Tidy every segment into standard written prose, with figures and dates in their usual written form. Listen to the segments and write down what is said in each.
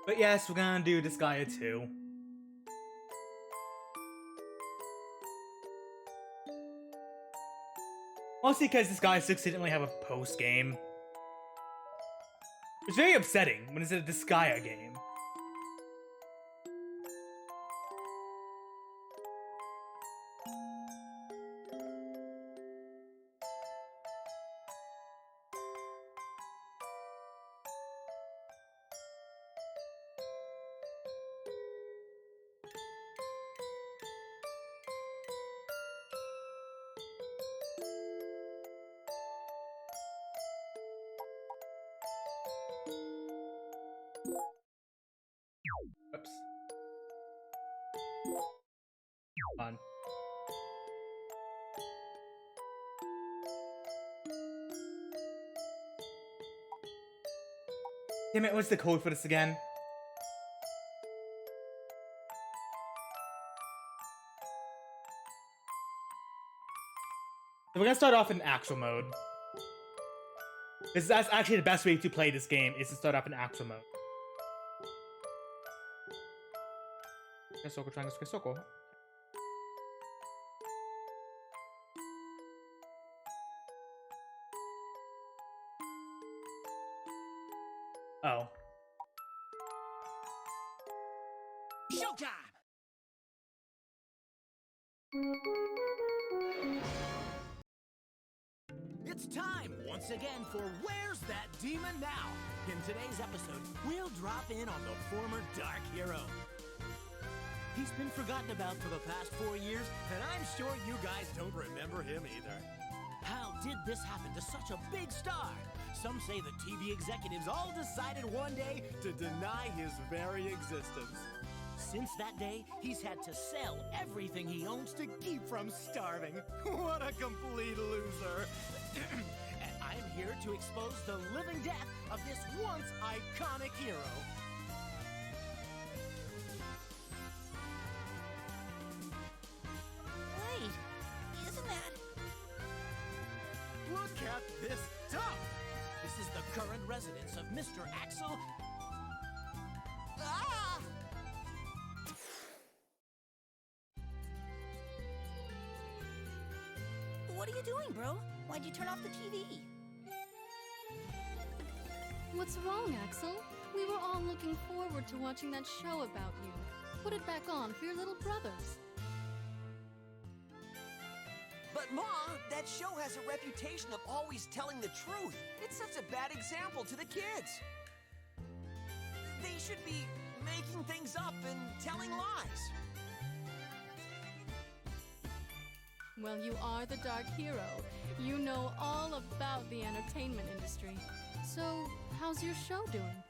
But yes, we're gonna do Disgaea 2. Mostly because Disgaea 6 didn't really have a post-game. It's very upsetting when it's a Disgaea game. Oops. Fun. Damn it, what's the code for this again? So we're gonna start off in actual mode. That's actually the best way to play this game, is to start off in actual mode. Circle, triangle, square, circle. Oh. Showtime! It's time once again for Where's That Demon Now? In today's episode, we'll drop in on the former Dark Hero. He's been forgotten about for the past 4 years, and I'm sure you guys don't remember him either. How did this happen to such a big star? Some say the TV executives all decided one day to deny his very existence. Since that day, he's had to sell everything he owns to keep from starving. What a complete loser. And I'm here to expose the living death of this once iconic hero. Wait, isn't that... Look at this dump! This is the current residence of Mr. Axel... Ah! What are you doing, bro? Why'd you turn off the TV? What's wrong, Axel? We were all looking forward to watching that show about you. Put it back on for your little brothers. But Ma, that show has a reputation of always telling the truth. It sets a bad example to the kids. They should be making things up and telling lies. Well, you are the Dark Hero. You know all about the entertainment industry. So, how's your show doing?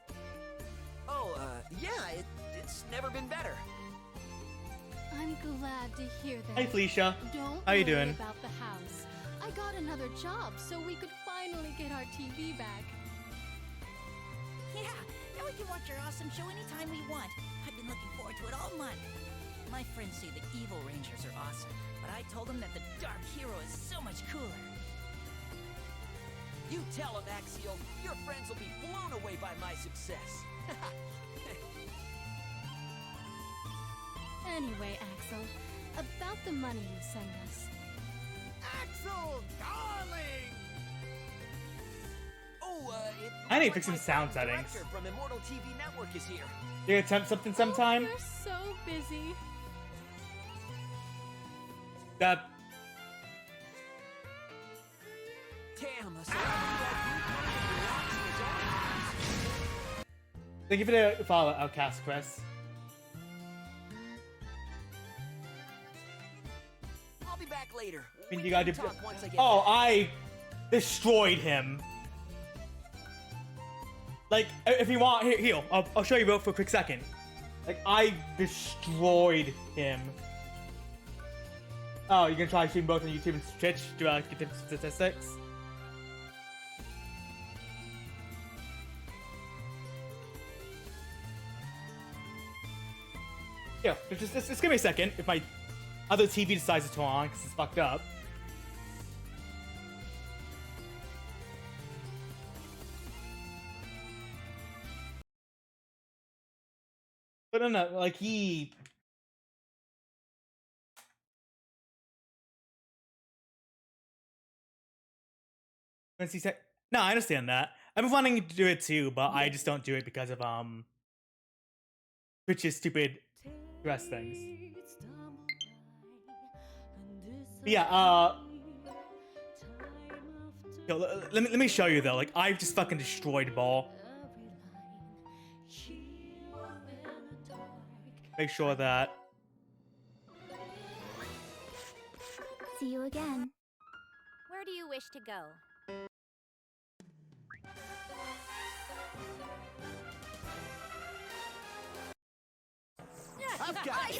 Oh, yeah, it's never been better. I'm glad to hear that. Hey, Felicia. Don't How you worry doing? about the house. I got another job so we could finally get our TV back. Yeah, now we can watch our awesome show anytime we want. I've been looking forward to it all month. My friends say the Evil Rangers are awesome, but I told them that the Dark Hero is so much cooler. You tell them, Axial. Your friends will be blown away by my success. Anyway, Axel, about the money you send us. Axel, darling! Oh, I need to looks fix some like sound the settings. director from Immortal TV Network is here. You attempt something sometime? Oh, you're so busy. That. Damn, a celebrity like you can't even relax in his own house. Thank you for the follow, Outcast Chris. I'll be back later. I mean, We you gotta can do. talk once I get Oh, back. I destroyed him. Like, if you want, here, I'll show you real for a quick second. Like, I destroyed him. Oh, you can try streaming both on YouTube and Twitch to get the statistics. Yeah, just give me a second if my other TV decides to turn on because it's fucked up. But no, like he. Once he said, no, I understand that. I've been wanting to do it too, but I just don't do it because of Twitch's stupid dress things. But yeah, yo, let me show you though. Like I've just fucking destroyed Ball. Make sure that. See you again. Where do you wish to go? I've got it.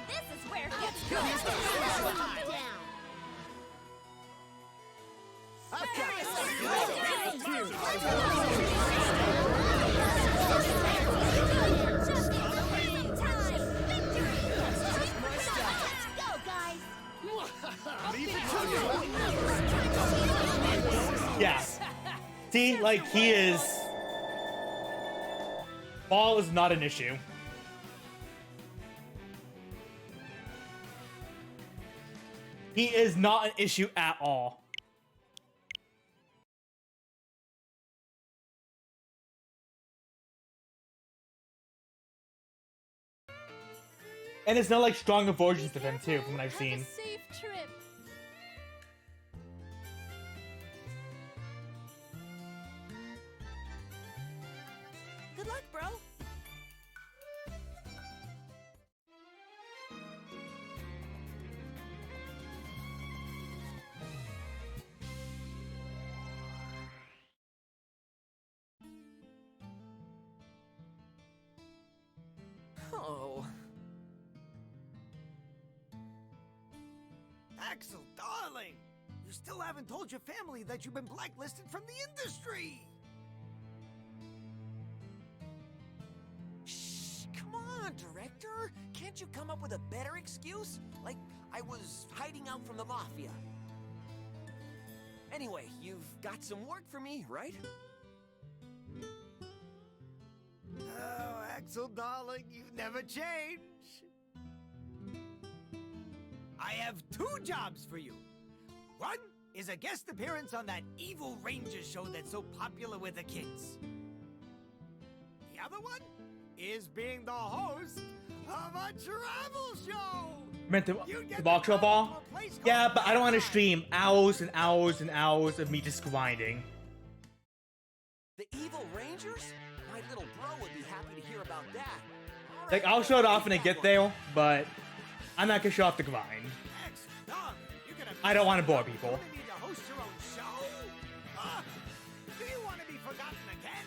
This is where it gets good. I've got Yeah. See, like he is. Ball is not an issue. He is not an issue at all. And there's no like stronger versions of him too, from what I've seen. Have a safe trip. Good luck, bro. Oh. Axel, darling! You still haven't told your family that you've been blacklisted from the industry! Shh! Come on, director! Can't you come up with a better excuse? Like, I was hiding out from the Mafia. Anyway, you've got some work for me, right? Oh, Axel, darling, you never change. I have 2 jobs for you. One is a guest appearance on that Evil Ranger show that's so popular with the kids. The other one is being the host of a travel show. Meant to You get Ball to Troll go Ball? to a place Yeah, called but I don't want to Paradise. stream hours and hours and hours of me just grinding. The Evil Rangers? My little bro would be happy to hear about that. All Like, right, I'll show it off when I that get one. there, but I'm not gonna show off the grind. Excellent. Darling, you're gonna I don't want to bore people. You really need to host your own show? Do you want to be forgotten again?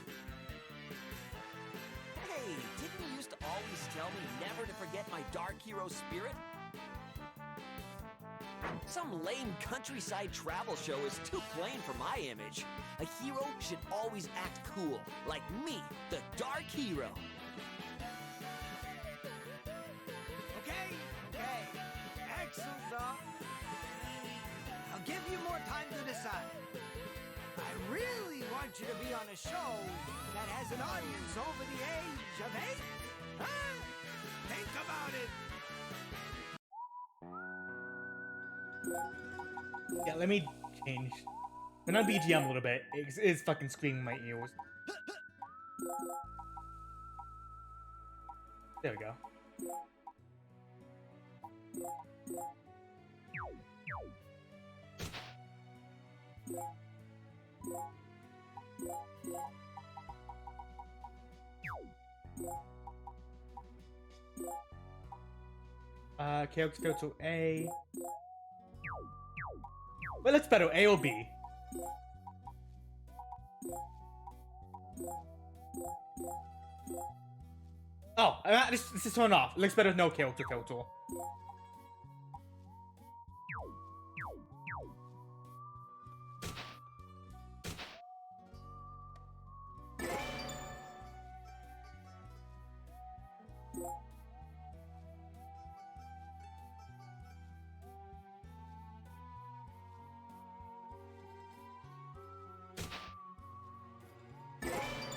Hey, didn't you used to always tell me never to forget my dark hero spirit? Some lame countryside travel show is too plain for my image. A hero should always act cool, like me, the dark hero. Okay. Excellent, Doc. I'll give you more time to decide. I really want you to be on a show that has an audience over the age of 8. Huh? Think about it. Yeah, let me change. Turn on BGM a little bit. It's fucking screaming in my ears. There we go. Character go to A. Well, let's better A or B. Oh, this is turned off. It looks better with no character filter.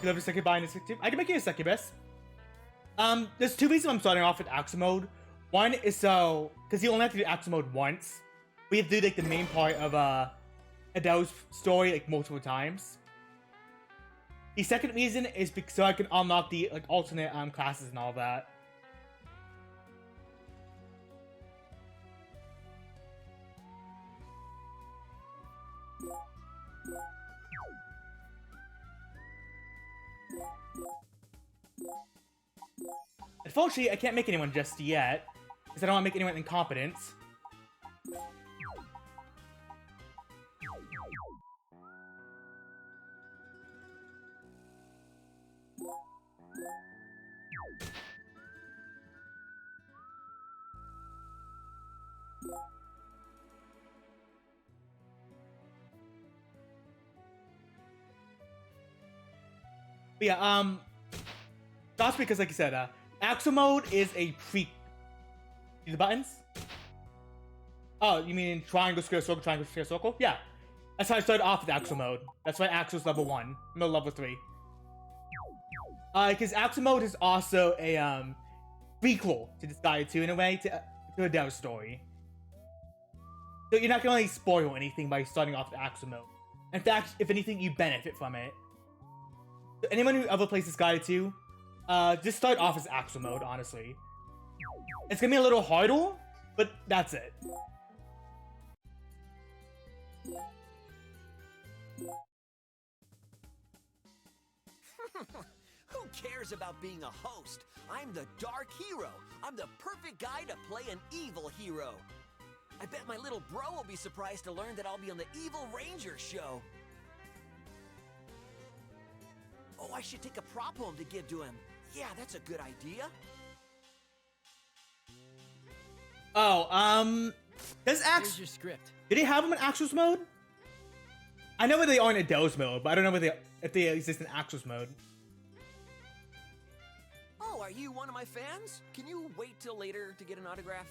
love a succubi and a succubus. I can make you a succubus. There's two reasons I'm starting off with Axel mode. One is so because you only have to do Axel mode once. We have to do like the main part of Adele's story like multiple times. The second reason is because so I can unlock the like alternate classes and all that. Unfortunately, I can't make anyone just yet, because I don't want to make anyone incompetent. But yeah, that's because, like you said, Axel mode is a pre. See the buttons? Oh, you mean triangle, square, circle, triangle, square, circle? Yeah. That's how I started off with Axel mode. That's why Axel's level 1, no level 3. Because Axel mode is also a prequel to Disgaea 2 in a way, to Adele's story. So you're not gonna really spoil anything by starting off with Axel mode. In fact, if anything, you benefit from it. So anyone who ever plays Disgaea 2, just start off as Axel mode, honestly. It's gonna be a little harder, but that's it. Who cares about being a host? I'm the Dark Hero. I'm the perfect guy to play an evil hero. I bet my little bro will be surprised to learn that I'll be on the Evil Ranger show. Oh, I should take a prop home to give to him. Yeah, that's a good idea. Oh, does Here's your script. did they have them in Axel's mode? I know where they are in Adele's mode, but I don't know if they exist in Axel's mode. Oh, are you one of my fans? Can you wait till later to get an autograph?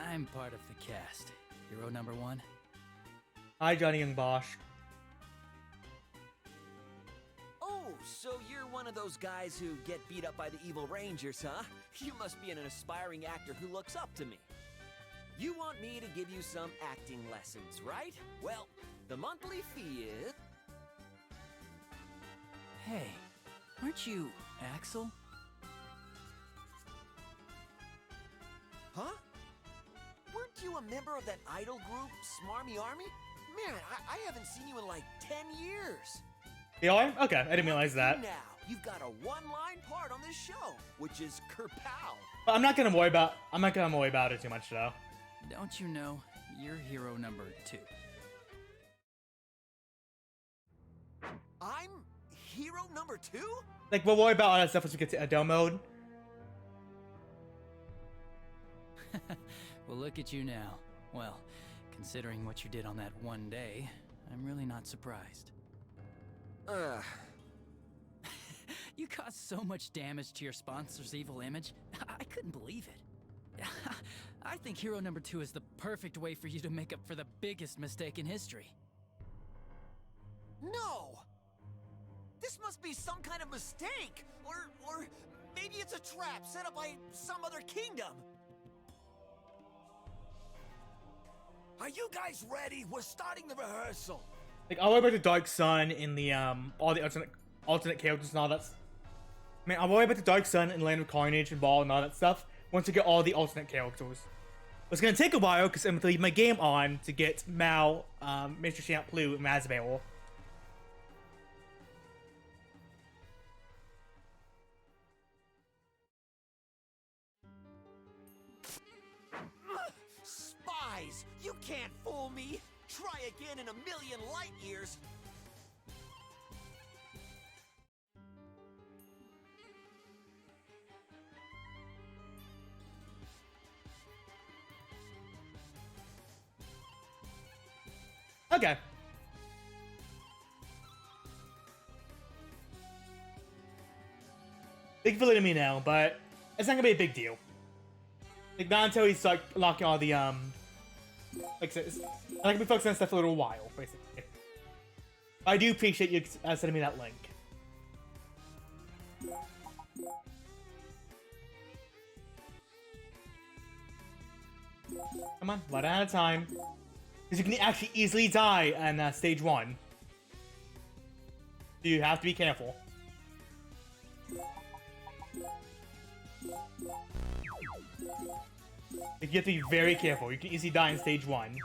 I'm part of the cast. Hero number 1. Hi, Johnny Young Bosch. Oh, so you're one of those guys who get beat up by the Evil Rangers, huh? You must be an aspiring actor who looks up to me. You want me to give you some acting lessons, right? Well, the monthly fee is... Hey, aren't you Axel? Huh? Weren't you a member of that idol group, Smarmy Army? Man, I haven't seen you in like 10 years. They are? Okay, I didn't realize that. Now, you've got a one-line part on this show, which is Kerpow. But I'm not gonna worry about it too much though. Don't you know, you're hero number 2. I'm hero number 2? Like, we'll worry about all that stuff once we get to Adele mode. Well, look at you now. Well, considering what you did on that one day, I'm really not surprised. You caused so much damage to your sponsor's evil image, I couldn't believe it. I think hero number 2 is the perfect way for you to make up for the biggest mistake in history. No! This must be some kind of mistake! Or maybe it's a trap set up by some other kingdom! Are you guys ready? We're starting the rehearsal! Like, I'll worry about the Dark Sun in the, all the alternate characters and all that. I mean, I'll worry about the Dark Sun and Land of Carnage and Ball and all that stuff once we get all the alternate characters. It's gonna take a while because I'm gonna leave my game on to get Mal, Mr. Shampoo, and Raspberry. Spies! You can't fool me! Try again in a million light years! Okay. Big for letting me know, but it's not gonna be a big deal. Like, not until he's like unlocking all the like I said, I'm gonna be focusing on stuff for a little while, basically. I do appreciate you sending me that link. Come on, one at a time. Because you can actually easily die on stage 1. So you have to be careful. Like, you have to be very careful. You can easily die in stage 1.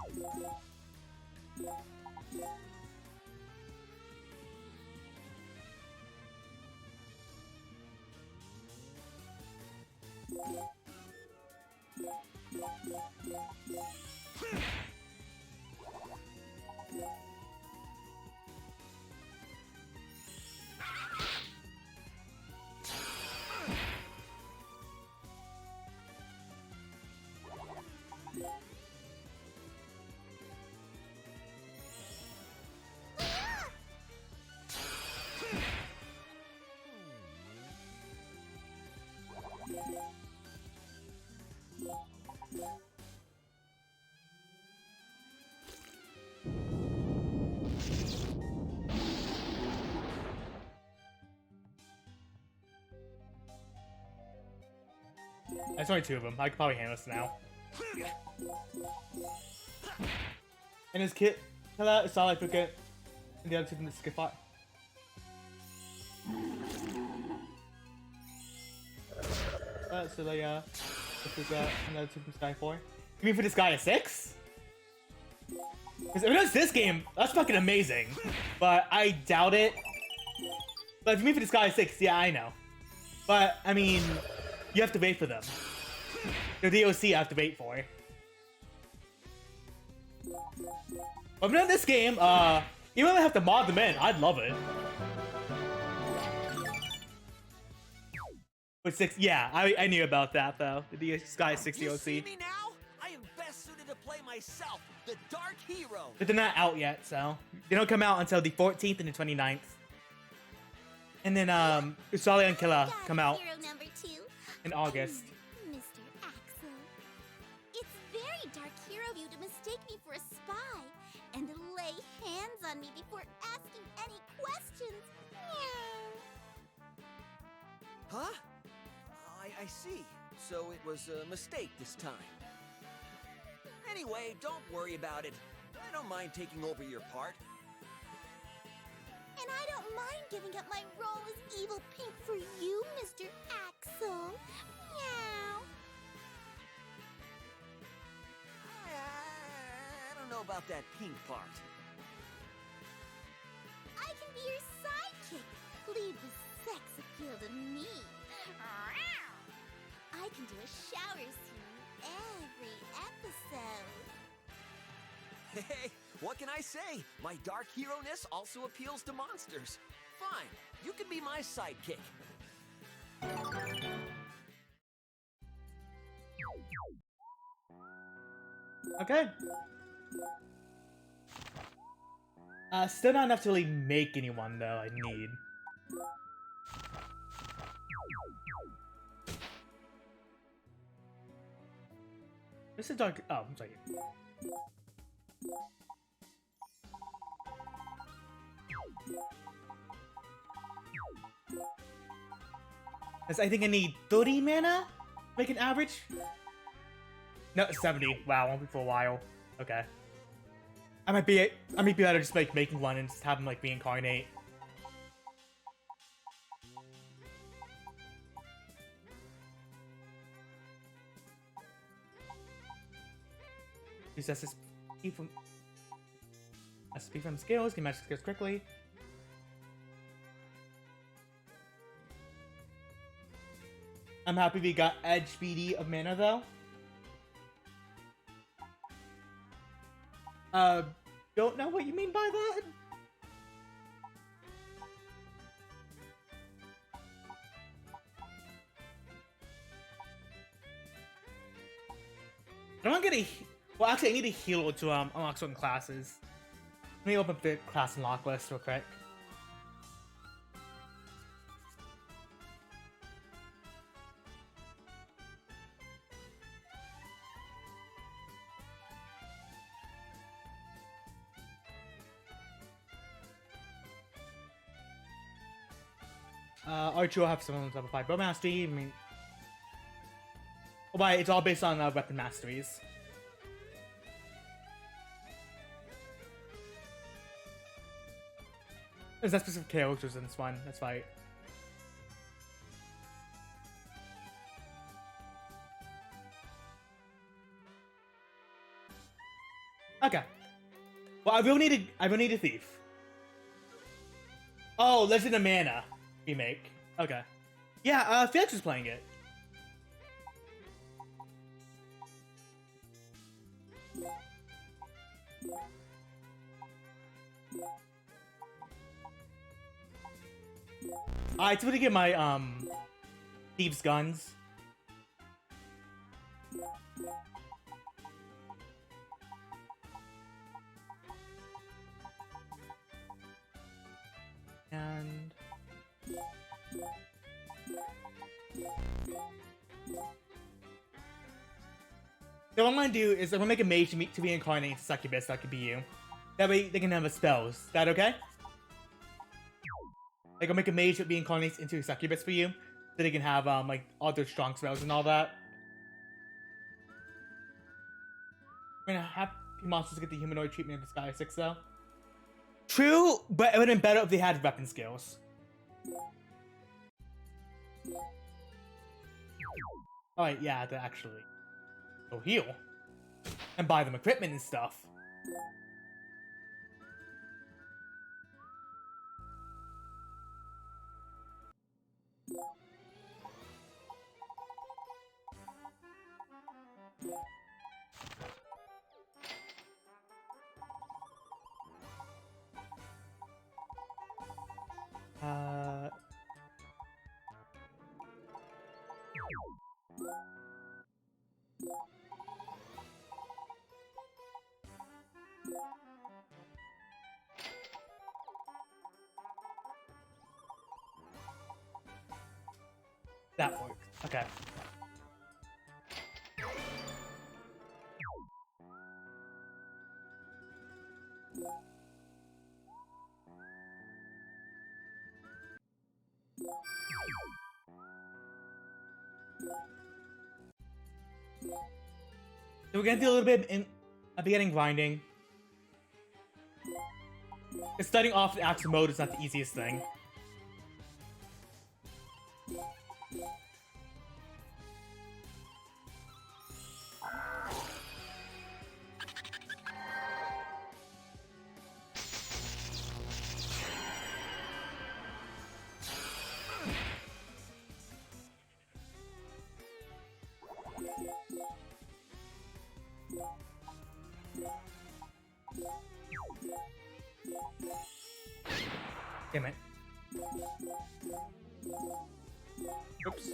There's only 2 of them. I could probably handle this now. And his kit, it's not like we get the other 2 from the skip fight. So they, this is another 2 from Sky 4. You mean for this guy a 6? Because if it's this game, that's fucking amazing. But I doubt it. But if you mean for this guy a 6, yeah, I know. But, I mean, you have to wait for them. The DOC you have to wait for. But in this game, even if I have to mod them in, I'd love it. With 6, yeah, I knew about that though. The Sky 6 DOC. You see me now? I am best suited to play myself, the Dark Hero. But they're not out yet, so they don't come out until the 14th and the 29th. And then Usali and Killa come out Hero number 2. in August. Mr. Axel. It's very Dark Hero of you to mistake me for a spy and to lay hands on me before asking any questions. Huh? I see. So it was a mistake this time. Anyway, don't worry about it. I don't mind taking over your part. And I don't mind giving up my role as Evil Pink for you, Mr. Axel. Meow. I don't know about that pink part. I can be your sidekick. Leave the sex appeal to me. I can do a shower scene every episode. Hey, what can I say? My dark hero-ness also appeals to monsters. Fine, you can be my sidekick. Okay. Still not enough to really make anyone though. I need. This is dark. Oh, I'm sorry. Because I think I need 30 mana? Make an average? No, 70. Wow, won't be for a while. Okay. I might be better just like making one and just have them like reincarnate. Use SSP from skills, can match skills quickly. I'm happy we got Edge BD of mana though. Don't know what you mean by that. I don't get a. Well, actually, I need a healer to unlock certain classes. Let me open up the class unlock list real quick. Archer will have some level 5 bow mastery. I mean, oh, but it's all based on weapon masteries. There's not specific characters in this one. That's right. Okay. Well, I will need a thief. Oh, Legend of Mana remake. Okay. Yeah, Felix is playing it. Alright, so I'm gonna get my thieves' guns. And so what I'm gonna do is I'm gonna make a mage to reincarnate succubus. That could be you. That way they can have a spells. Is that okay? Like I'll make a mage that reincarnates into a succubus for you, so they can have like all their strong spells and all that. I'm gonna have monsters get the humanoid treatment in Disgaea 6 though. True, but it would have been better if they had weapon skills. Alright, yeah, to actually go heal. And buy them equipment and stuff. That works. Okay. So we're gonna do a little bit in a beginning grinding. Because starting off with active mode is not the easiest thing. Damn it. Oops.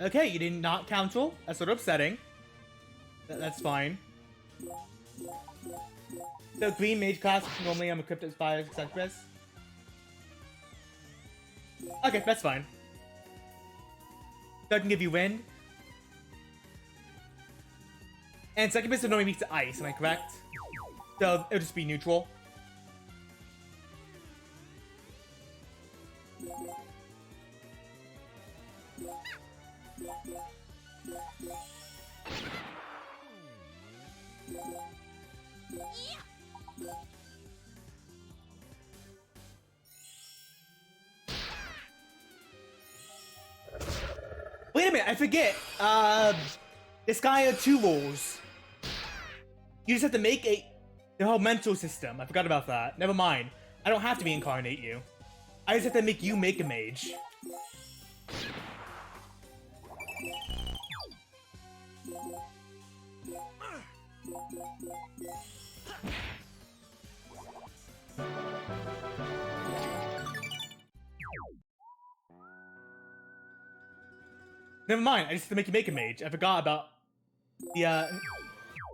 Okay, you did not cancel. That's sort of upsetting. That's fine. The green mage class normally I'm equipped as fire succubus. Okay, that's fine. So I can give you wind. And succubus is normally weak to ice, am I correct? So it'll just be neutral. Wait a minute, I forget. This guy had 2 rules. You just have to make the whole mental system. I forgot about that. Never mind. I don't have to reincarnate you. I just have to make you make a mage. Never mind, I just have to make you make a mage. I forgot about the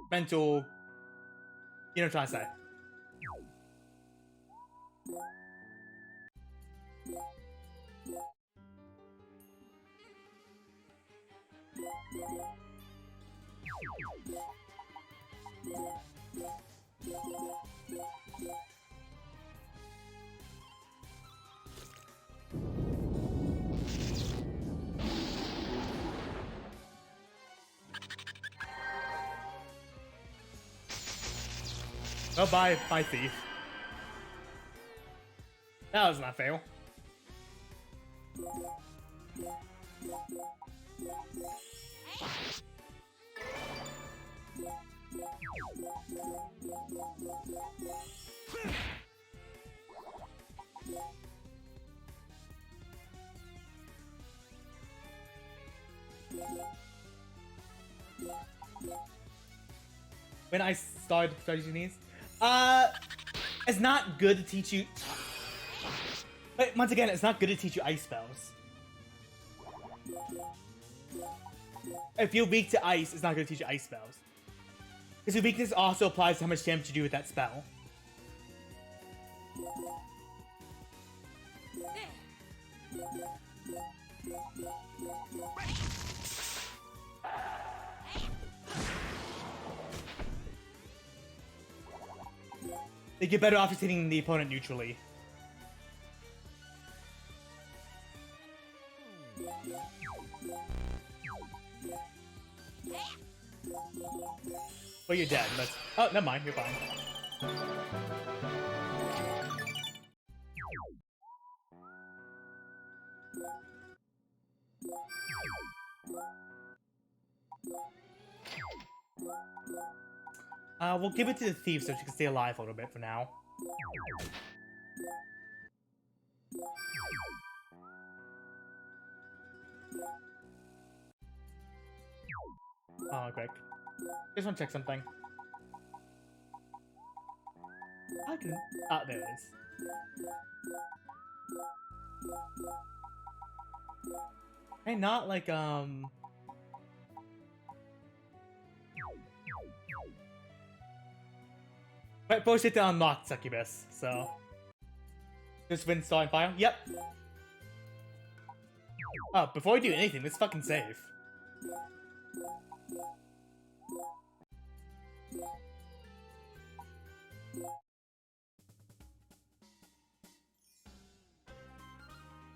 mental. You know what I'm trying to say. Oh, bye, thief. That was not fair. When I started using these, it's not good to teach you. But once again, it's not good to teach you ice spells. If you're weak to ice, it's not going to teach you ice spells. Because your weakness also applies to how much damage you do with that spell. They get better off just hitting the opponent neutrally. Well, you're dead. But oh, never mind. You're fine. We'll give it to the thief so she can stay alive a little bit for now. Oh, quick. Just want to check something. I can. Ah, there it is. Hey, not like Right, first hit to unlock Succubus, so. Just win Star and Fire? Yep. Oh, before we do anything, let's fucking save.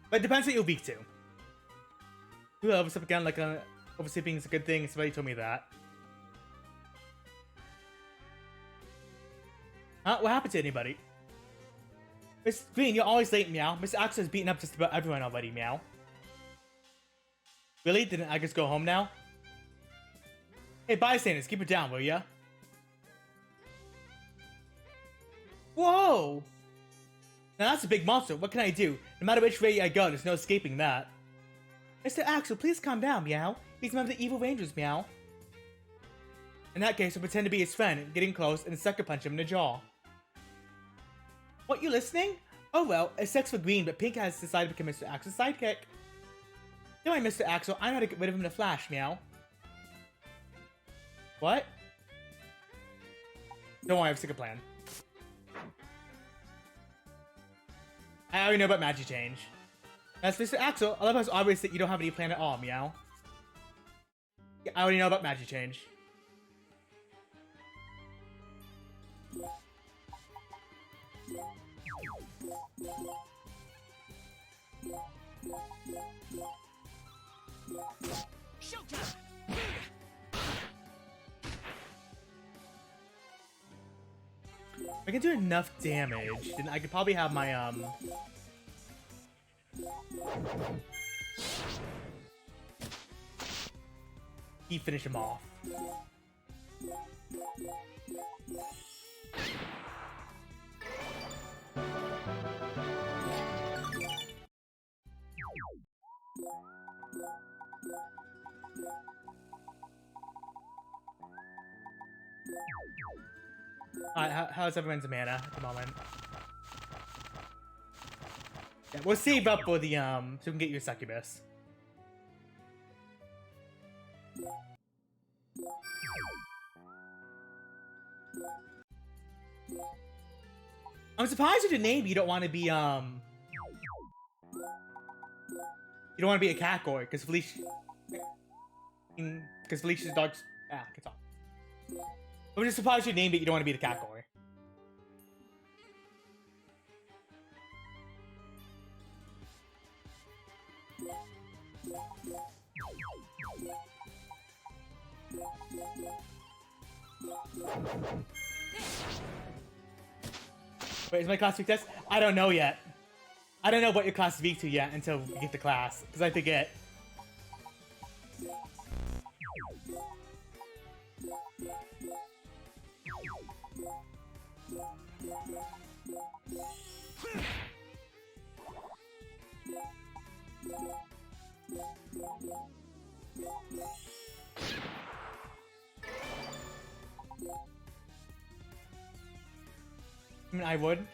But it depends what you're weak to. Ooh, overstep again, like overstepping is a good thing, somebody told me that. Huh? What happened to anybody? Miss Green, you're always late, meow. Mr. Axel has beaten up just about everyone already, meow. Really? Didn't I just go home now? Hey, bystanders, keep it down, will ya? Whoa! Now that's a big monster. What can I do? No matter which way I go, there's no escaping that. Mr. Axel, please calm down, meow. He's one of the evil rangers, meow. In that case, I'll pretend to be his friend, getting close, and sucker punch him in the jaw. What, you listening? Oh well, it's sex for Green, but Pink has decided to become Mr. Axel's sidekick. Don't worry, Mr. Axel, I know how to get rid of him in a flash, meow. What? Don't worry, I have a second plan. I already know about Magic Change. As Mr. Axel, I love how it's obvious that you don't have any plan at all, meow. Yeah, I already know about Magic Change. Showtime! If I can do enough damage, then I could probably have my, he finish him off. Alright, how's everyone's mana at the moment? Yeah, we'll save up for the, so we can get you a Succubus. I'm surprised with your name you don't want to be, you don't want to be a Catgore, because Felicia... Because Felicia's dog's can talk. I'm just surprised you named it. You don't want to be the cat boy. Wait, is my class week test? I don't know yet. I don't know what your class is week to yet until we get to class, because I forget. I mean, I would.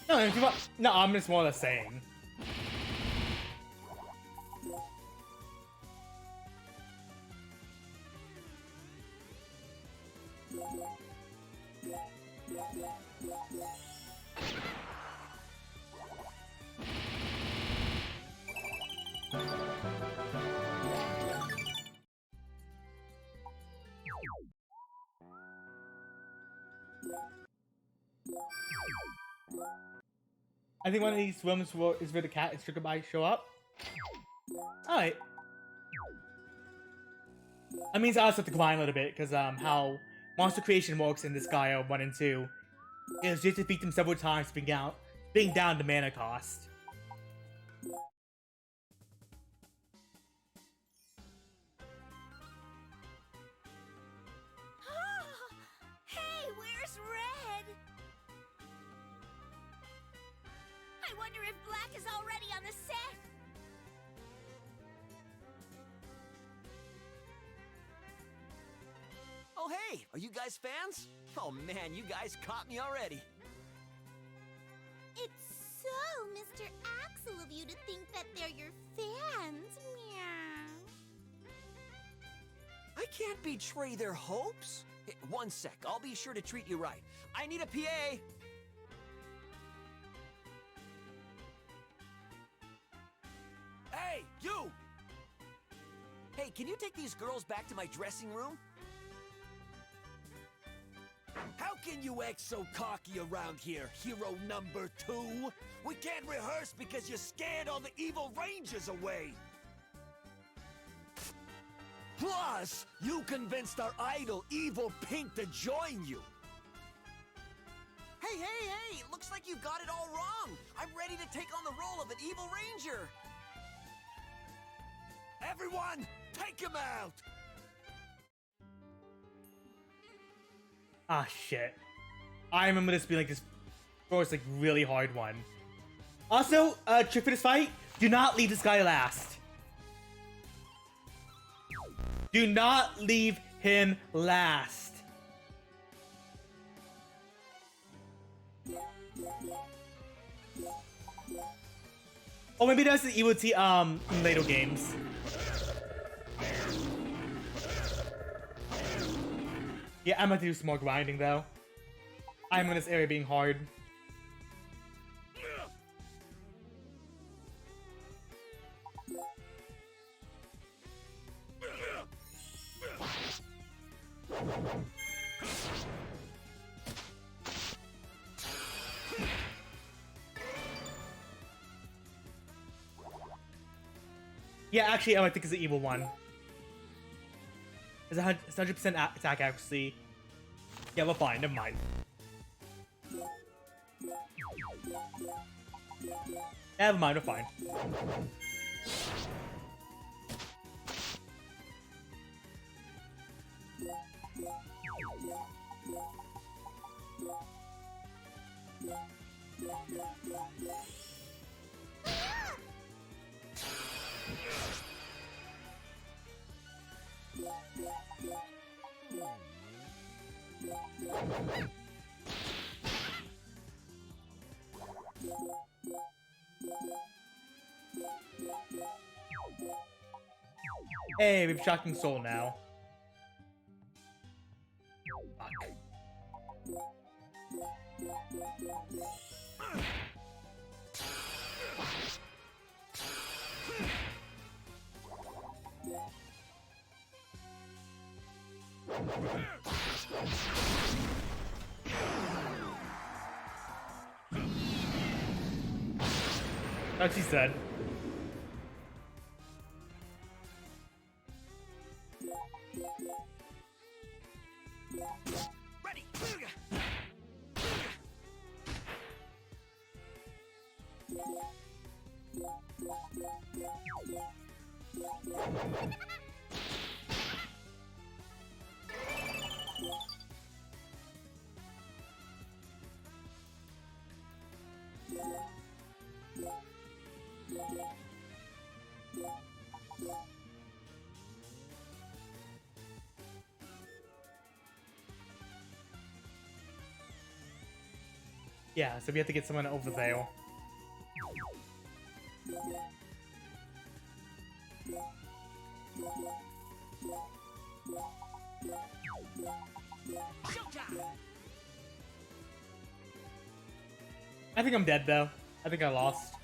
No, if you want, no, I'm just more or less saying. I think one of these rooms is where the cat and Sugar Bite show up. Alright. That means I also have to combine a little bit, because how monster creation works in Disgaea 1 and 2 is you have to defeat them several times to bring down the mana cost. Hey, where's Red? I wonder if Black is already on the set. Oh, hey, are you guys fans? Oh man, you guys caught me already. It's so Mr. Axel of you to think that they're your fans. Meow. I can't betray their hopes. Hey, one sec, I'll be sure to treat you right. I need a PA. Hey, you! Hey, can you take these girls back to my dressing room? How can you act so cocky around here, hero number 2? We can't rehearse because you scared all the evil rangers away. Plus, you convinced our idol, Evil Pink, to join you. Hey, hey, hey! Looks like you got it all wrong! I'm ready to take on the role of an evil ranger! Everyone, take him out! Ah, shit. I remember this being like this first, like, really hard one. Also, trick for this fight, do not leave this guy last. Do not leave him last. Oh, maybe that's the EOT, in later games. Yeah, I'm gonna do some more grinding though. I'm in this area being hard. Yeah, actually, I think it's the evil one. It's 100% attack accuracy. Yeah, we're fine. Never mind. Never mind. We're fine. Hey, we have Shocking Soul now. Fuck. That's what she said. Ready. Yeah, so we have to get someone over there. I think I'm dead though. I think I lost.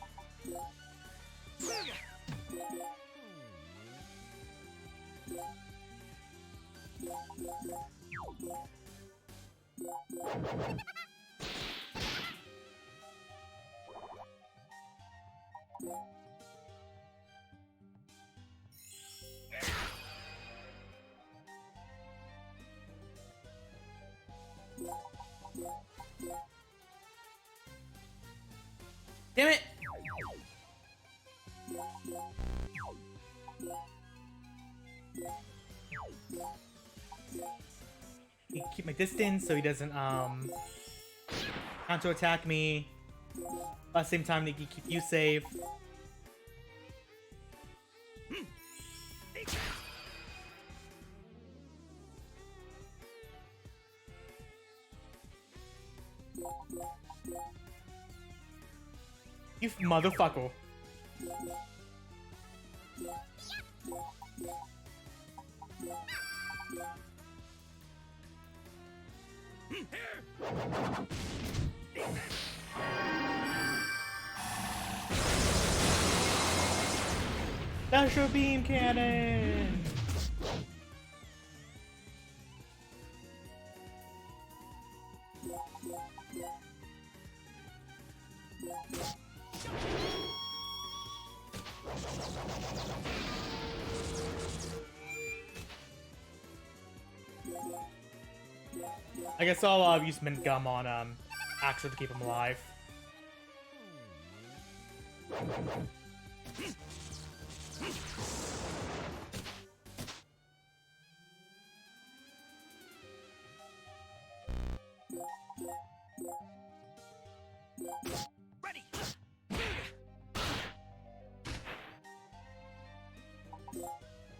Damn it! Keep my distance so he doesn't counter attack me. At the same time, they can keep you safe. You motherfucker. That's your beam cannon! I guess I'll use mint gum on Axel to keep him alive. Ready.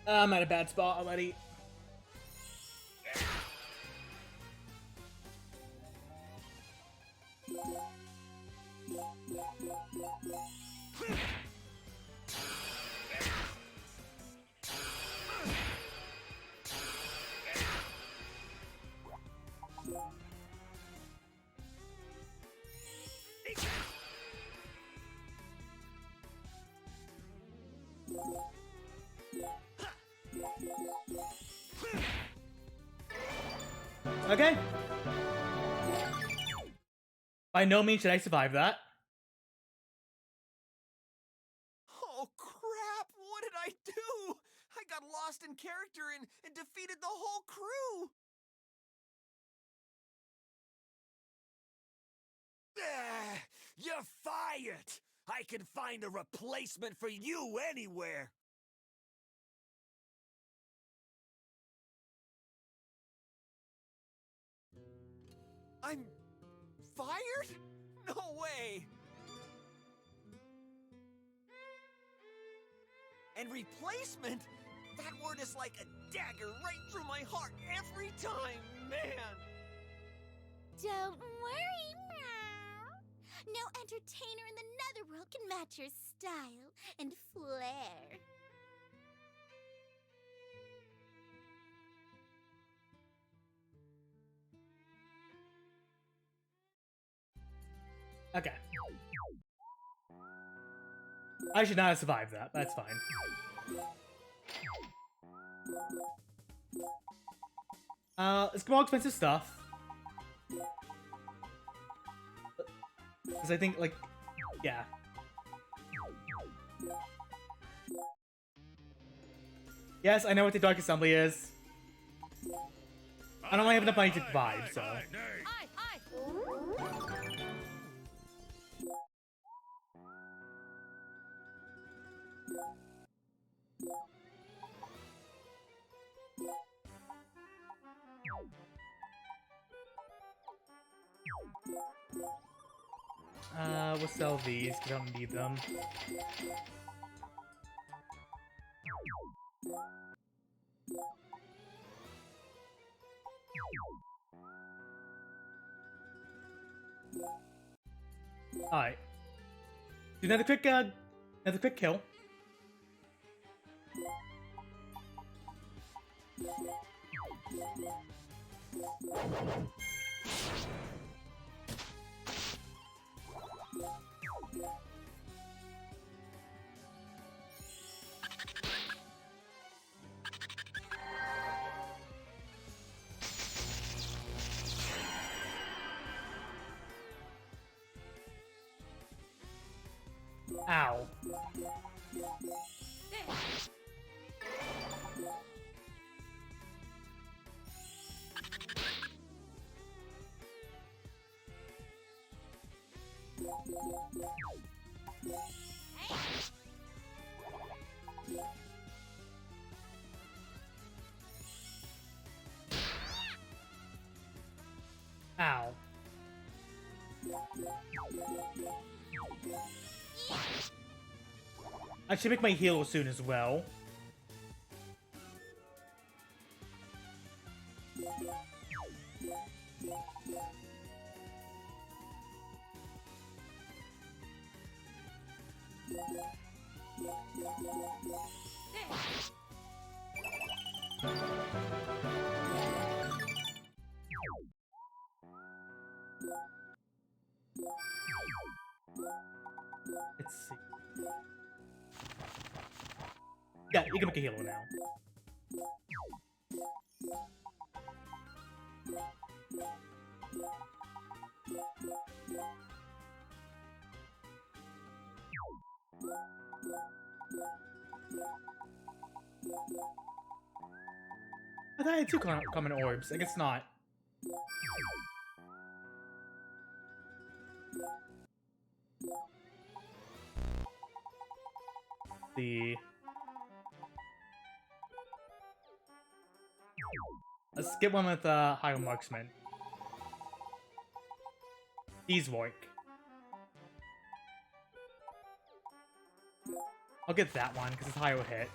I'm at a bad spot already. Okay. By no means should I survive that. Oh crap! What did I do? I got lost in character and defeated the whole crew! Ah, you're fired! I can find a replacement for you anywhere! I'm fired? No way! And replacement? That word is like a dagger right through my heart every time, man! Don't worry, meow. No entertainer in the netherworld can match your style and flair. Okay. I should not have survived that. That's fine. Let's get more expensive stuff. Because I think, like, yeah. Yes, I know what the Dark Assembly is. I don't have enough money to vibe, so. We'll sell these because I don't need them. Alright. Do another quick kill. Ow. Ow. I should make my heal soon as well. Let's see. Yeah, you can make a healer now. I thought I had two common orbs. I guess not. Let's get one with higher marksman. These work. I'll get that one because it's higher hit.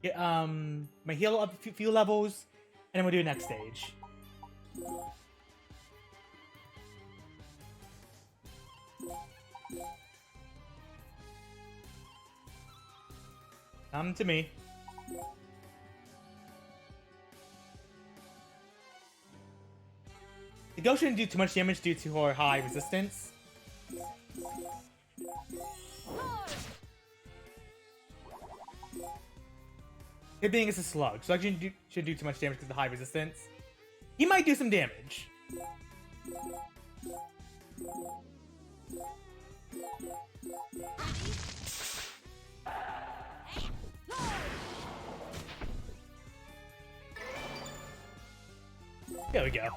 Get my heal up a few levels, and then we'll do the next stage. Come to me. The ghost shouldn't do too much damage due to her high resistance. It being it's a slug, so I shouldn't do too much damage because of the high resistance. He might do some damage. There we go.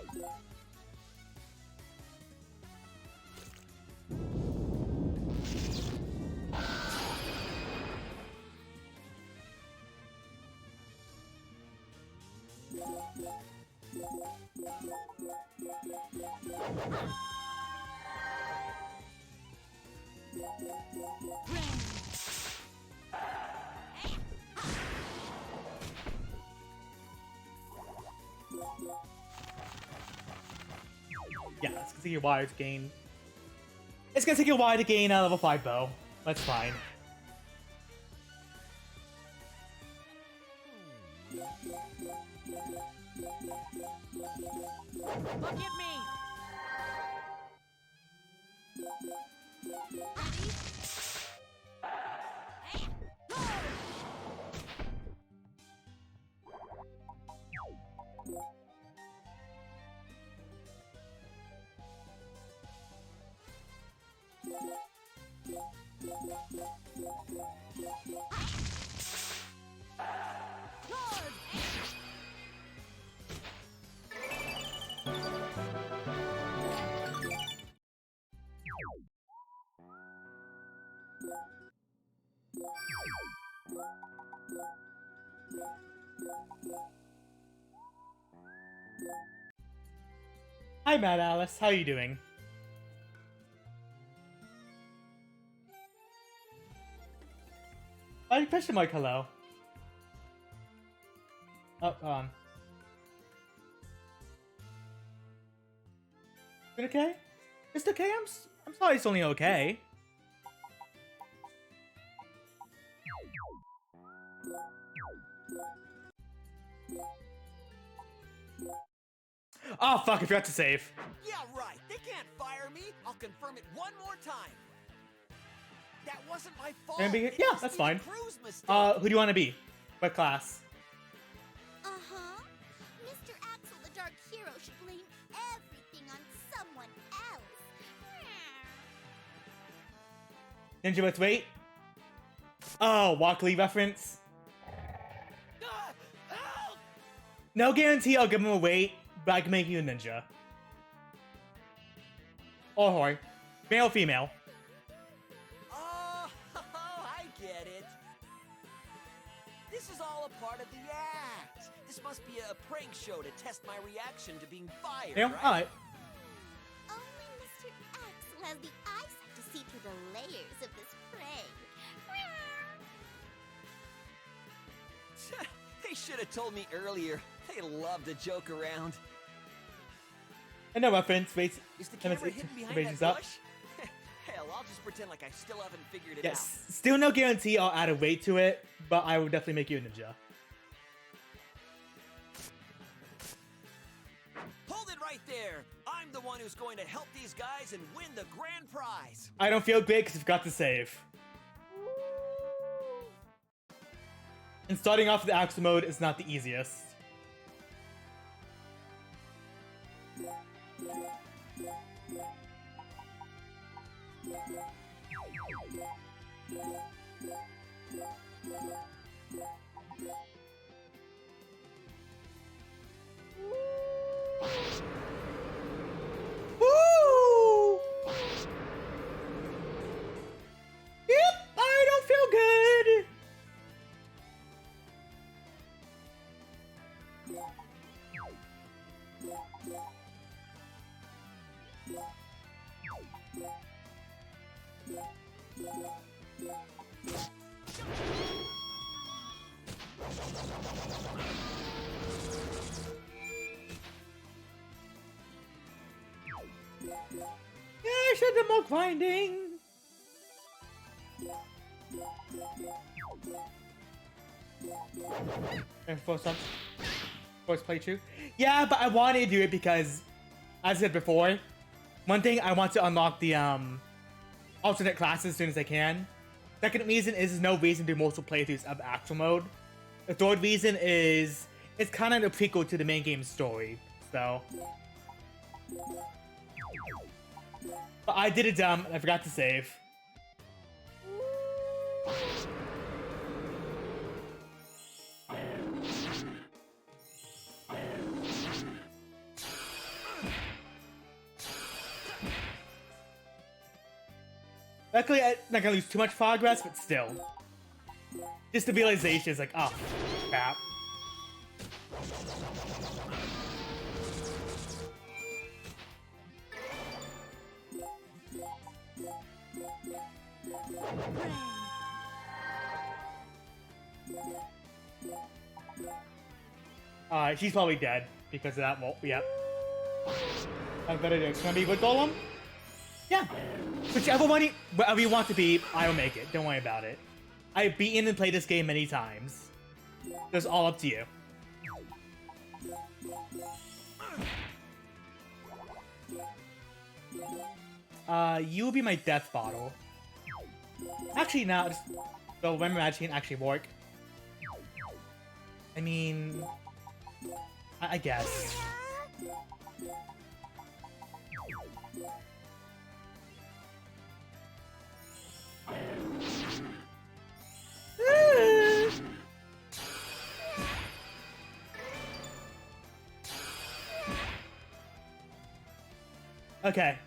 take a while to gain. It's gonna take a while to gain a level 5 bow. That's fine. Look at me! Hi, Mad Alice. How are you doing? Why question mark hello? Oh, Is it okay? It's okay. I'm sorry. It's only okay. Oh fuck! I forgot to save. Yeah, right. They can't fire me. I'll confirm it one more time. That wasn't my fault. Yeah, It that's must be fine. the crew's mistake. Who do you want to be? What class? Uh-huh. Mr. Axel, the Dark Hero, should blame everything on someone else. Ninja, let's wait. Oh, Walkley reference. Help! No guarantee I'll give him a weight, but I can make you a ninja. Or whore. Male or female. Oh, I get it. This is all a part of the act. This must be a prank show to test my reaction to being fired, Yeah, right? alright. Only Mr. Axel has the eyesight to see through the layers of this prank. They should have told me earlier. They love to joke around. And no reference, wait. Is the let me camera see- hidden let me behind raise that this up. bush? Hell, I'll just pretend like I still haven't figured it Yes, still no guarantee I'll add a weight to it, but I will definitely make you a ninja. out. Hold it right there. I'm the one who's going to help these guys and win the grand prize. I don't feel great because I forgot to save. And starting off with the Axel mode is not the easiest. Woo! Yep, I don't feel good. Yeah, I should have more grinding. And for some voice playthrough. Yeah, but I wanted to do it because, as I said before, one thing I want to unlock the alternate classes as soon as I can. Second reason is there's no reason to do multiple playthroughs of actual mode. The third reason is it's kind of a prequel to the main game story. So, but I did it dumb and I forgot to save. Luckily, I'm not gonna lose too much progress, but still. Just the realization is like, oh, crap. She's probably dead because of that. Well, yep. I better do. It's gonna be with Golem? Yeah. Whatever you want to be, I will make it. Don't worry about it. I've beaten and played this game many times. It's all up to you. You'll be my death bottle. Actually, no. So when match can actually work. I mean, I guess. Okay.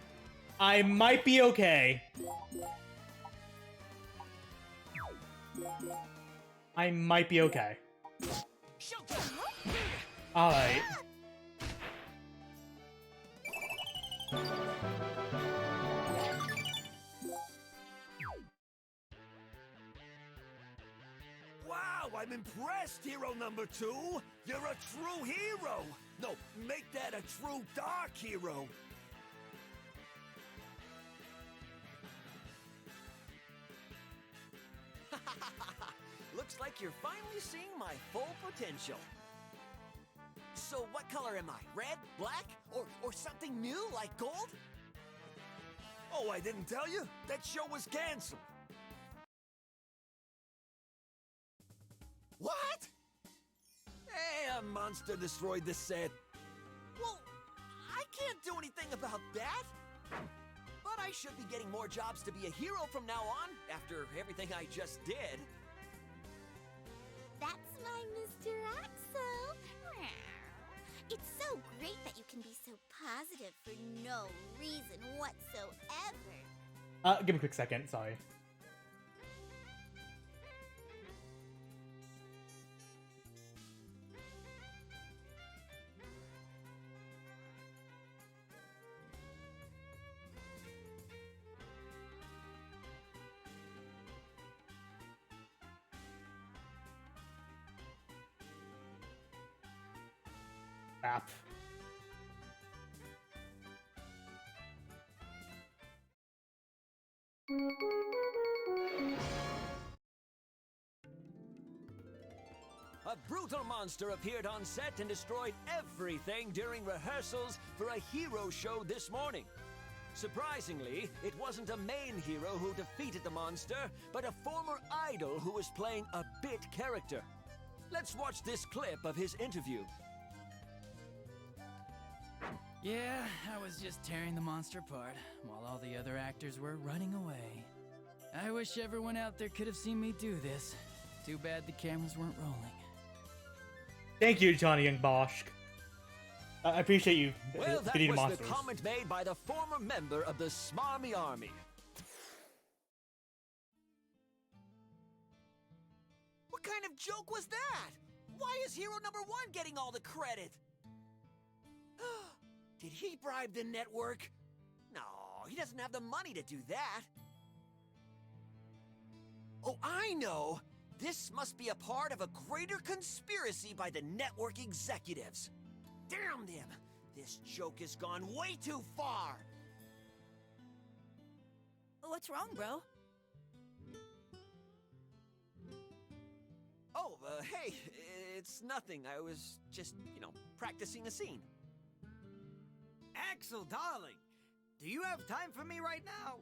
I might be okay. I might be okay. Alright. Wow, I'm impressed, hero number 2. You're a true hero. No, make that a true dark hero. Looks like you're finally seeing my full potential. So what color am I? Red? Black? Or something new like gold? Oh, I didn't tell you? That show was canceled. What? Hey, a monster destroyed the set. Well, I can't do anything about that. But I should be getting more jobs to be a hero from now on, after everything I just did. That's my Mr. Axel. It's so great that you can be so positive for no reason whatsoever. Give me a quick second, sorry. Crap. A brutal monster appeared on set and destroyed everything during rehearsals for a hero show this morning. Surprisingly, it wasn't a main hero who defeated the monster, but a former idol who was playing a bit character. Let's watch this clip of his interview. Yeah, I was just tearing the monster apart, while all the other actors were running away. I wish everyone out there could have seen me do this. Too bad the cameras weren't rolling. Thank you, Johnny Young Bosch. I appreciate you Well, that beating was monsters. the comment made by the former member of the Smarmy Army. What kind of joke was that? Why is hero number 1 getting all the credit? Did he bribe the network? No, he doesn't have the money to do that. Oh, I know! This must be a part of a greater conspiracy by the network executives. Damn them! This joke has gone way too far! What's wrong, bro? Oh, hey, it's nothing. I was just, practicing a scene. Axel, darling, do you have time for me right now?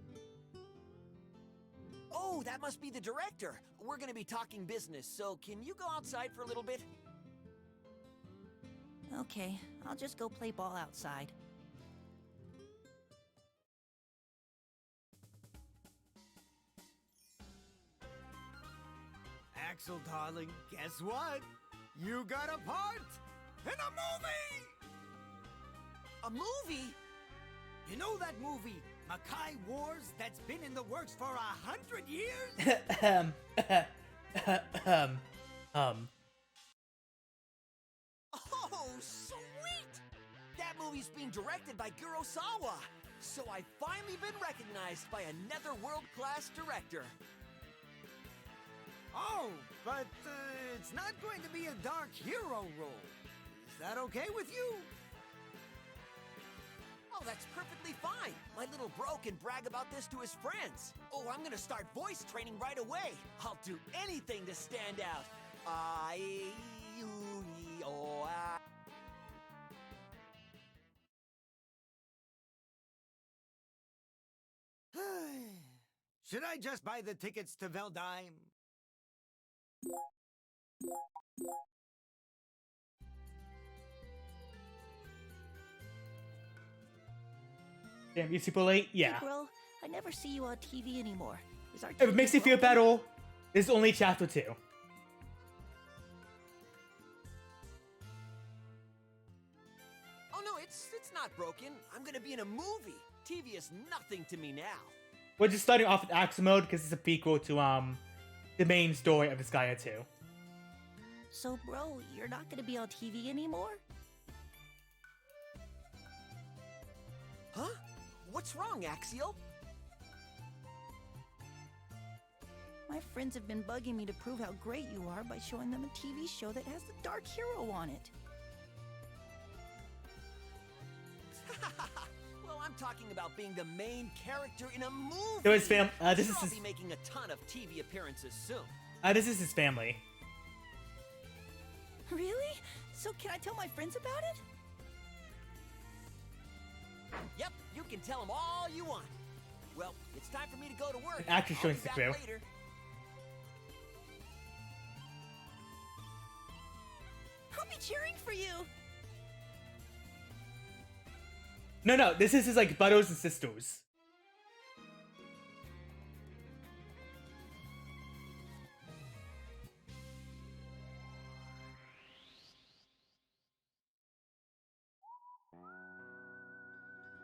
Oh, that must be the director. We're gonna be talking business, so can you go outside for a little bit? Okay, I'll just go play ball outside. Axel, darling, guess what? You got a part in a movie! A movie? You know that movie, Makai Wars, that's been in the works for 100 years? Oh, sweet! That movie's being directed by Kurosawa, so I've finally been recognized by a nether-world-class director. Oh, but it's not going to be a dark hero role. Is that okay with you? Oh, that's perfectly fine. My little bro can brag about this to his friends. Oh, I'm gonna start voice training right away. I'll do anything to stand out. I-U-E-O-I. Should I just buy the tickets to Veldheim? Damn, you super late? Yeah. Hey, bro, I never see you on TV anymore. Is our If it TV makes you feel broken? better, this is only chapter 2. Oh no, it's not broken. I'm gonna be in a movie. TV is nothing to me now. We're just starting off with action mode because it's a prequel to the main story of Disgaea 2. So, bro, you're not gonna be on TV anymore? Huh? What's wrong, Axial? My friends have been bugging me to prove how great you are by showing them a TV show that has the Dark Hero on it. Well, I'm talking about being the main character in a movie. So his fam- this is I'll his- be making a ton of TV appearances soon. This is his family. Really? So can I tell my friends about it? Yep, you can tell them all you want. Well, it's time for me to go to work. An actor I'll showing be the back crew. later. I'll be cheering for you. No, this is his like brothers and sisters.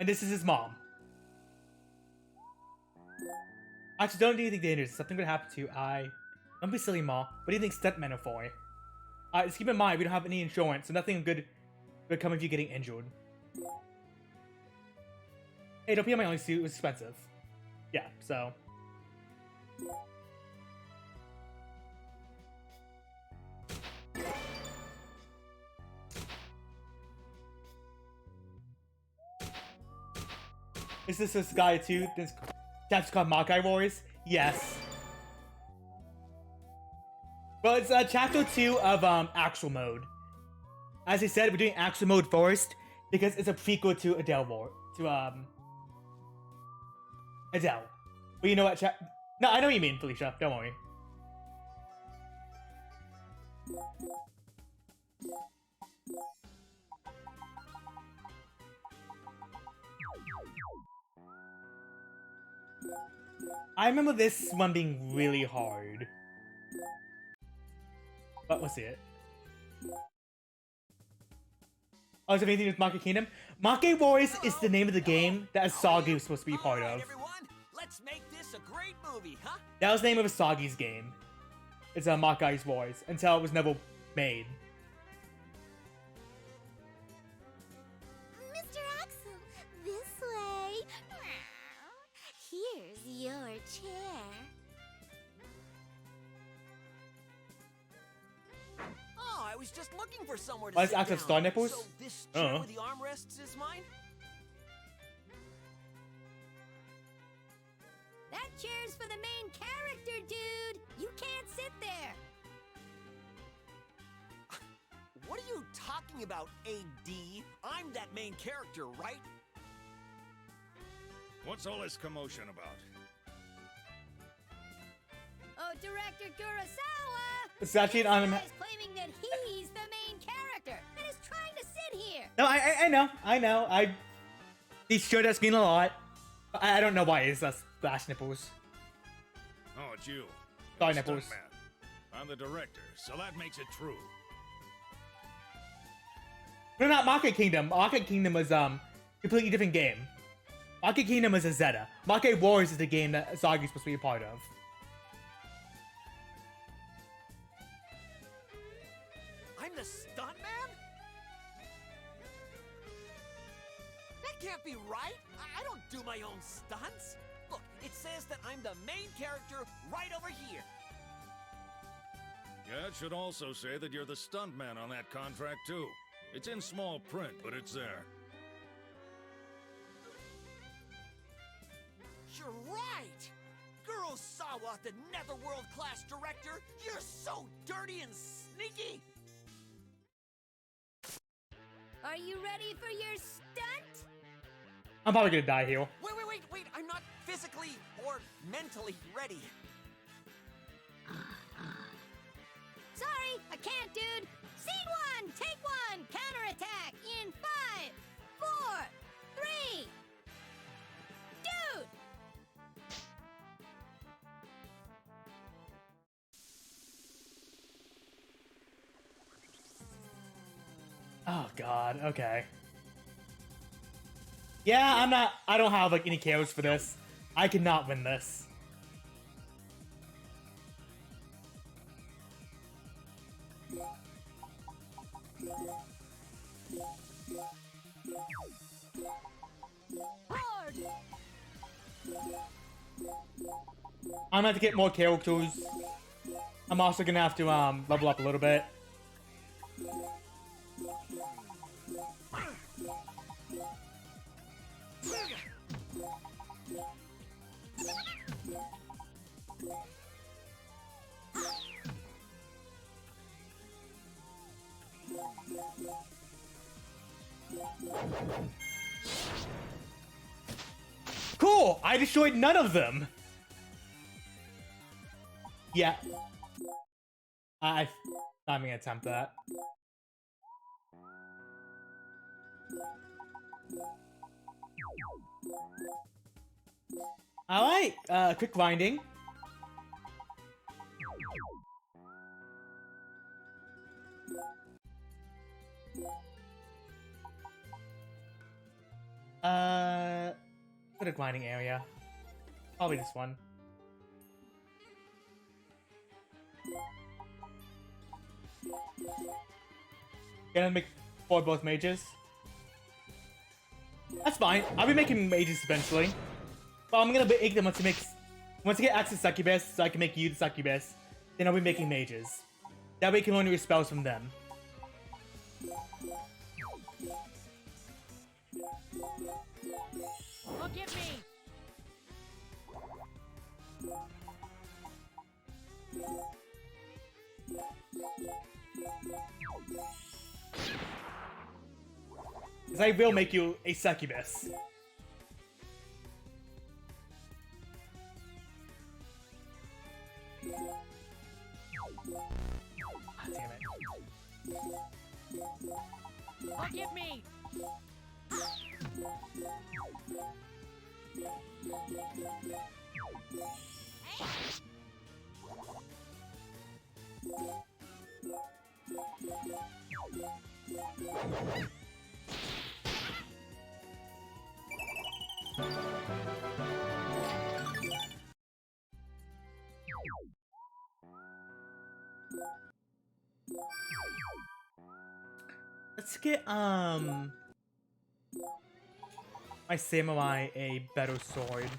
And this is his mom. Actually, don't do anything dangerous. Something could happen to you. Don't be silly, Ma. What do you think stuntmen are for? Just keep in mind, we don't have any insurance, so nothing good would come if you getting injured. Hey, don't be on my only suit. It was expensive. Yeah, so. Is this guy too? This chapter's called Makai Wars? Yes. Well, it's chapter 2 of actual mode. As I said, we're doing actual mode first because it's a prequel to Adele War. Adele. But you know what, No, I know what you mean, Felicia. Don't worry. I remember this one being really hard. But we'll see it. Oh, is there anything with Makai Kingdom? Makai Wars is the name of the game that Asagi was supposed to be part All right, of. everyone, let's make this a great movie, huh? That was the name of Asagi's game. It's Makai's Wars, until it was never made. Mr. Axel, this way. Here's your chair. Oh, I was just looking for somewhere to Oh, it's sit Axel down. Star Nipples? So this chair Uh-huh. with the armrests is mine? That chair's for the main character, dude. You can't sit there. What are you talking about, AD? I'm that main character, right? What's all this commotion about? Oh, Director Kurosawa! It's actually an anime. This guy's claiming that he's the main character and is trying to sit here. No, I know. He showed that screen a lot. I don't know why it's Splash Nipples. Oh, it's you. Sorry, The Nipples. stuntman. I'm the director, so that makes it true. No, not Makai Kingdom. Makai Kingdom was completely different game. Makai Kingdom is a Zeta. Makai Wars is the game that Asagi's supposed to be a part of. I'm the stuntman? That can't be right. I don't do my own stunts. Look, it says that I'm the main character right over here. Yeah, it should also say that you're the stuntman on that contract, too. It's in small print, but it's there. You're right! Girl Sawa, the netherworld class director, you're so dirty and sneaky! Are you ready for your stunt? I'm probably gonna die here. Wait, I'm not physically or mentally ready. Sorry, I can't, dude. Scene 1, take 1, counterattack in 5, 4, 3. Dude! Oh god, okay. Yeah, I don't have like any KOs for this. I cannot win this. Hard! I'm gonna have to get more characters. I'm also gonna have to level up a little bit. Cool! I destroyed none of them! Yeah. I'm gonna attempt that. Alright, quick grinding. Put a grinding area. Probably this one. Gonna make 4 both mages. That's fine. I'll be making mages eventually. But I'm gonna make them once I get access to succubus, so I can make you the succubus. Then I'll be making mages. That way you can learn your spells from them. Look at me! Because I will make you a succubus. Ah, damn it. Look at me! Let's get my samurai a better sword.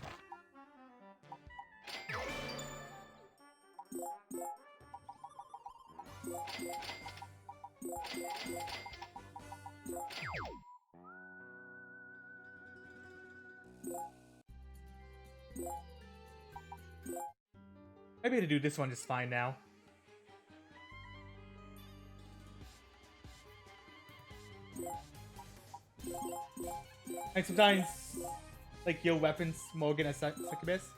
Maybe to do this one just fine now. Like sometimes, like your weapons, Morgan is succubus,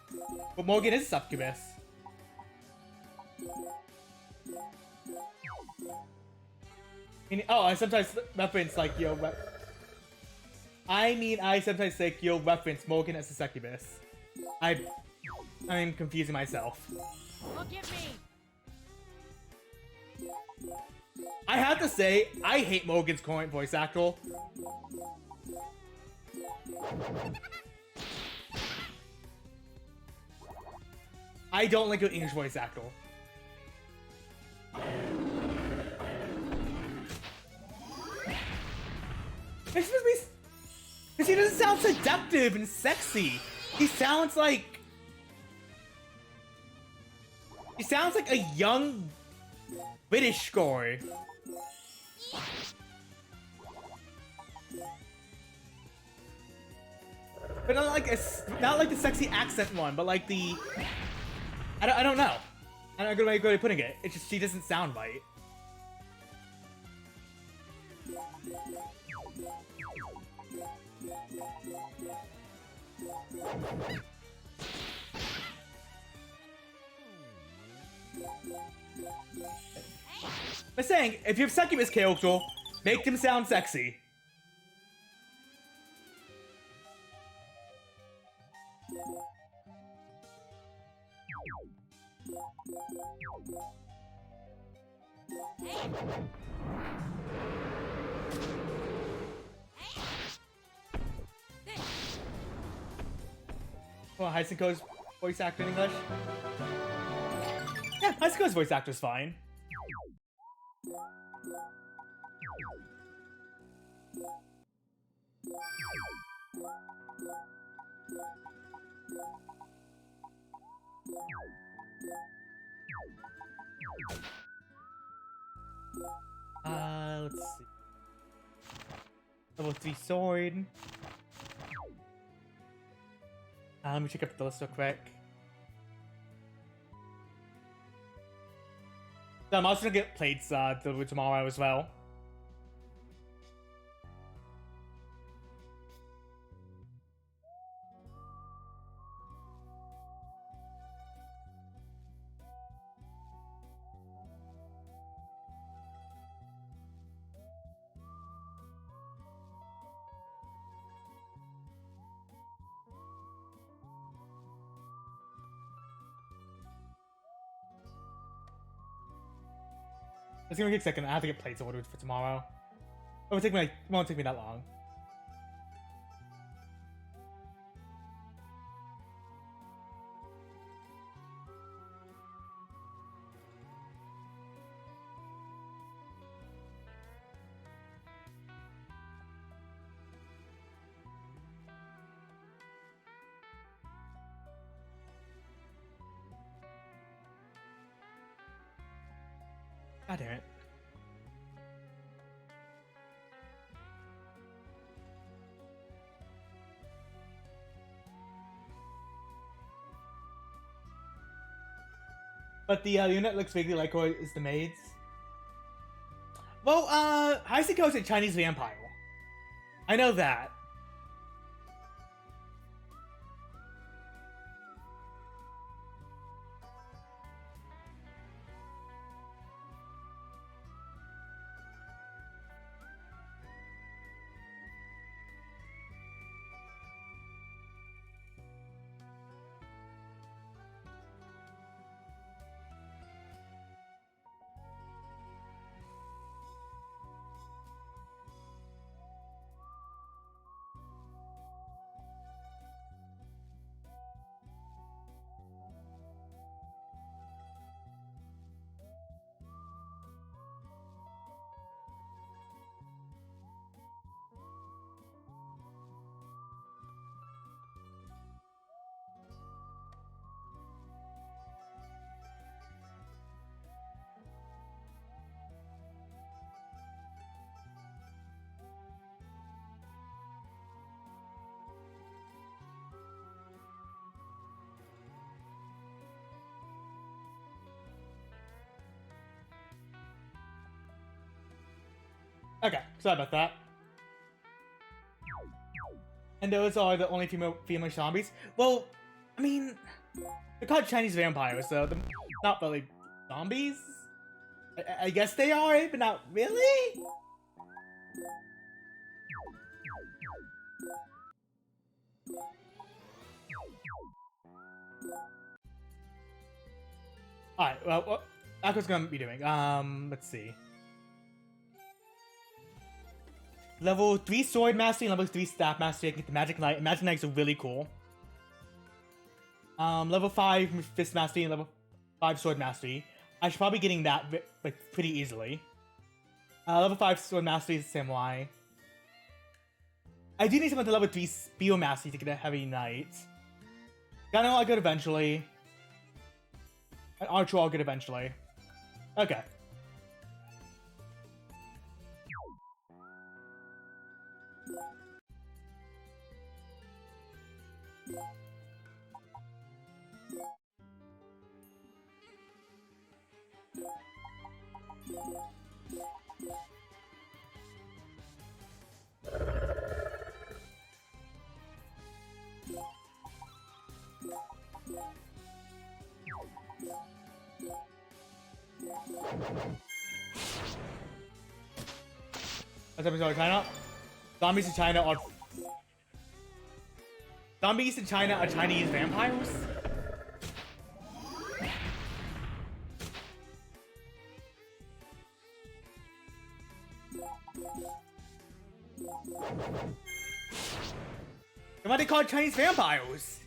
but Morgan is succubus. I sometimes reference like your I sometimes like your reference Morgan as a succubus. I'm confusing myself. Look at me! I have to say, I hate Morgan's current voice actor. I don't like her English voice actor. Because he doesn't sound seductive and sexy. He sounds like a young British guy. But not like not like the sexy accent one, but like the I don't know. I don't know a good way of putting it. It's just she doesn't sound right. But saying, if you have succubus character, make them sound sexy. Well, Heisenko's voice actor in English? Yeah, Heisenko's voice actor's fine. Let's see. Level 3 sword. Let me check up the list real quick. So I'm also gonna get plates delivered tomorrow as well. It's gonna take a second. I have to get plates ordered for tomorrow. It won't take me that long. God damn it. But the unit looks vaguely like what is the maids. Well, Heisenko's a Chinese vampire. I know that. Okay, sorry about that. And those are the only female zombies. Well, I mean, they're called Chinese vampires, so they're not really zombies. I guess they are, but not really. Alright, well, what Aqua's gonna be doing? Let's see. Level 3 Sword Mastery and level 3 Staff Mastery. I can get the Magic Knight. Magic Knights are really cool. Level 5 Fist Mastery and level 5 Sword Mastery. I should probably be getting that like pretty easily. Level 5 Sword Mastery is Samurai. I do need someone to level 3 Spear Mastery to get a Heavy Knight. Gunner I'll get eventually. And Archer I'll get eventually. Okay. What's up, sorry, China? Zombies in China are... Zombies in China are Chinese vampires? Why are they called Chinese vampires?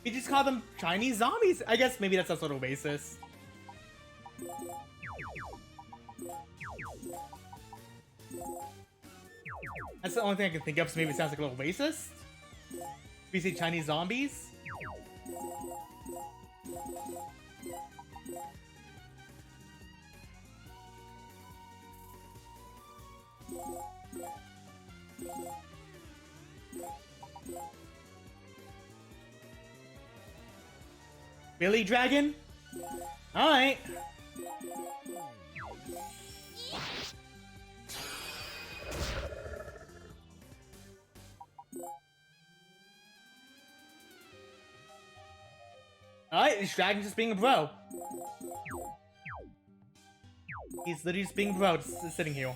You just call them Chinese zombies? I guess maybe that's a little racist. That's the only thing I can think of, so maybe it sounds like a little racist. If you say Chinese zombies. Really, Dragon? Alright. Alright, this Dragon's just being a bro. He's literally just being a bro, just sitting here.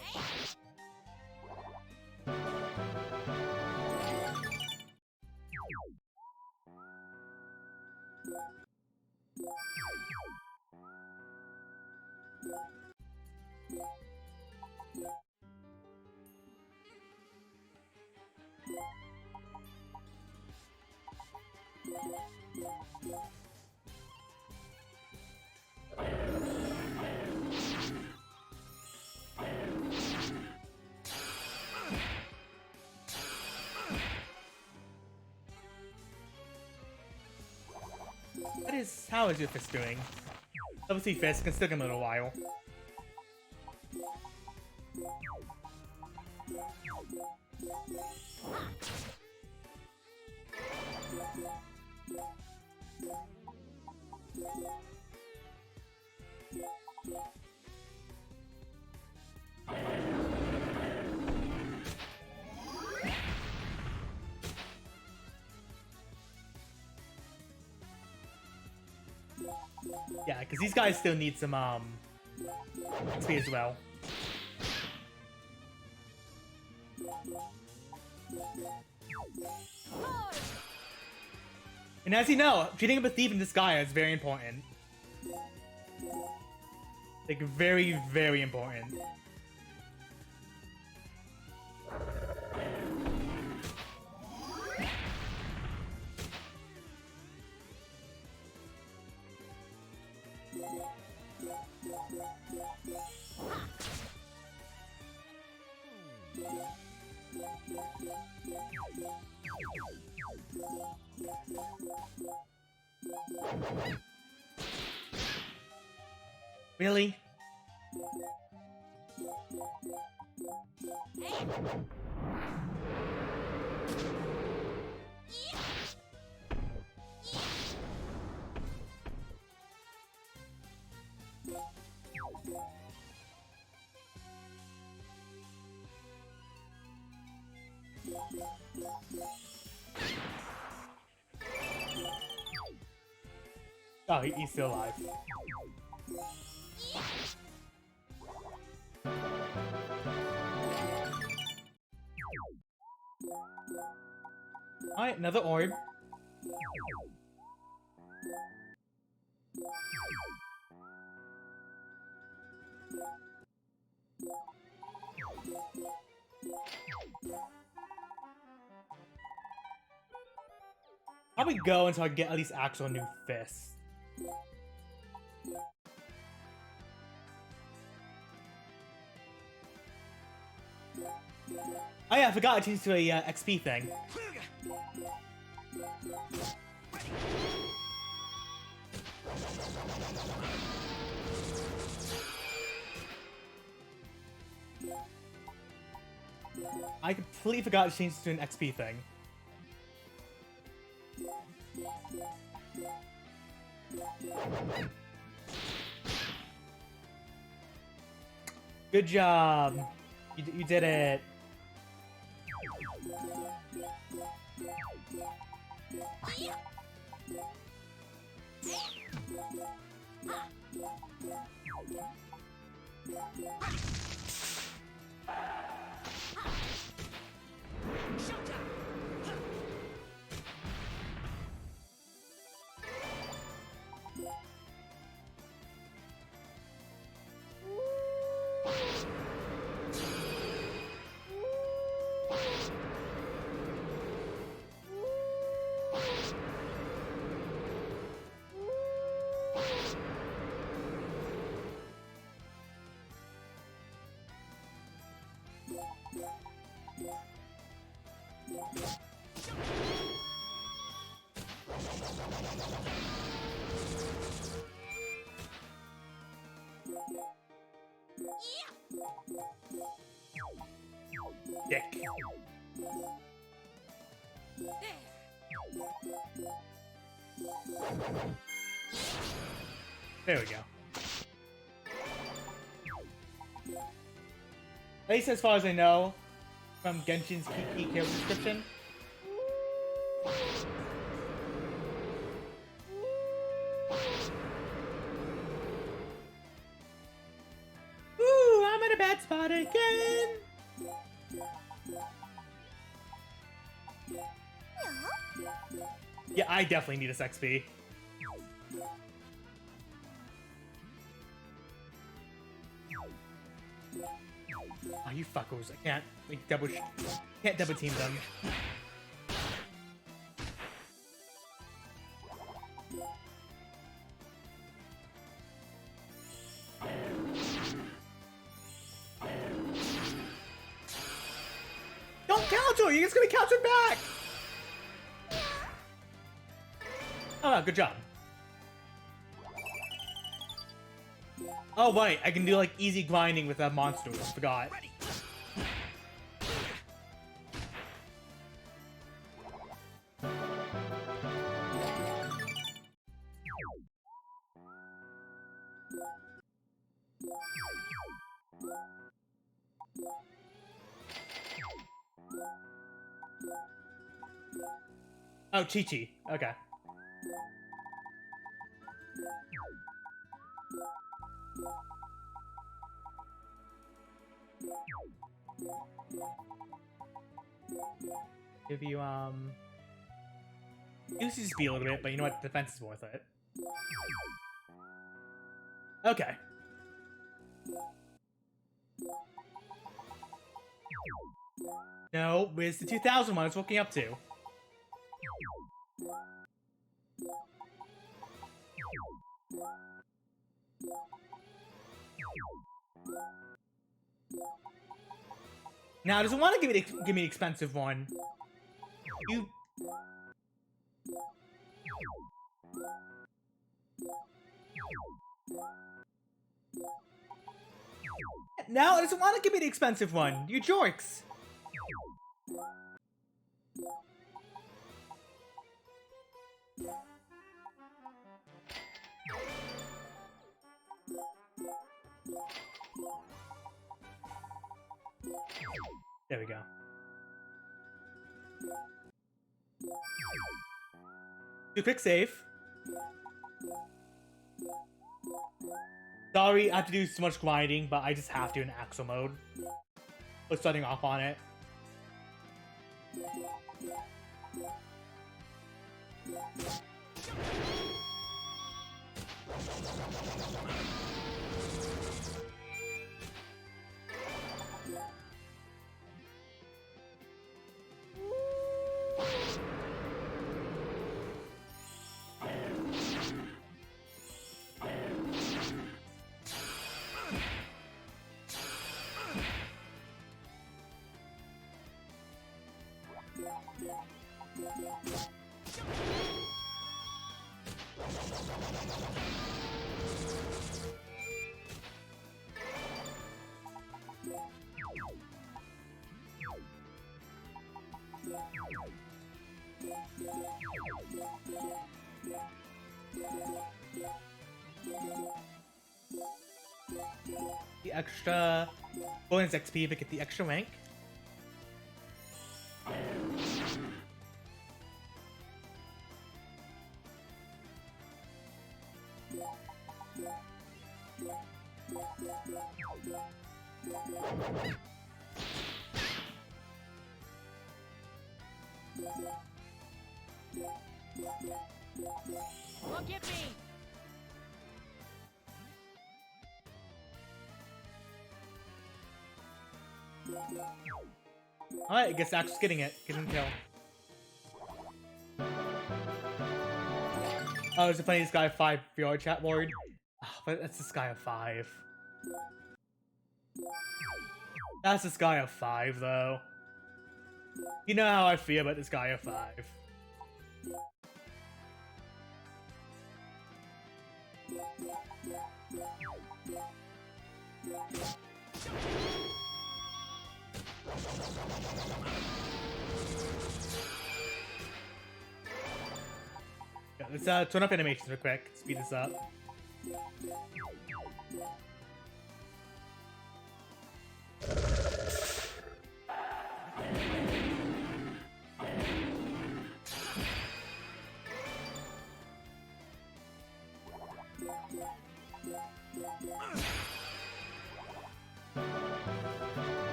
How is your fist doing? Level 3 fist can still take a little while. Yeah, because these guys still need some XP as well. And as you know, treating up a thief in Disgaea is very important. Like, very, very important. Really? Oh, he's still alive. Alright, another orb. Probably go until I get at least actual new fists. Oh yeah, I forgot I changed to a XP thing. I completely forgot to change this to an XP thing. Good job. You did it. Dick. There we go. At least as far as I know, from Genshin's key character description. Ooh, I'm in a bad spot again! Yeah, I definitely need this XP. Oh, you fuckers. I can't, like, can't double team them. Don't counter! You're just gonna counter back! Oh, good job. Oh, right. I can do, like, easy grinding with that monster. I forgot. Oh, Chi-Chi. Okay. Give you, use his speed a little bit, but you know what? Defense is worth it. Okay. No, where's the 2000 one I was looking up to? Now, it doesn't want to give me the expensive one. You... Now, it doesn't want to give me the expensive one. You jorks. There we go. Do quick save. Sorry, I have to do so much grinding, but I just have to in Axel mode. We're starting off on it. The extra bonus XP to get the extra rank. Look at me! Alright, I guess Axel's getting it. Getting kill. Oh, it's a funny Disgaea 5 VR chat ward. Oh, but that's Disgaea 5. That's Disgaea 5 though. You know how I feel about Disgaea 5. Yeah, let's turn up animations real quick. Speed this up.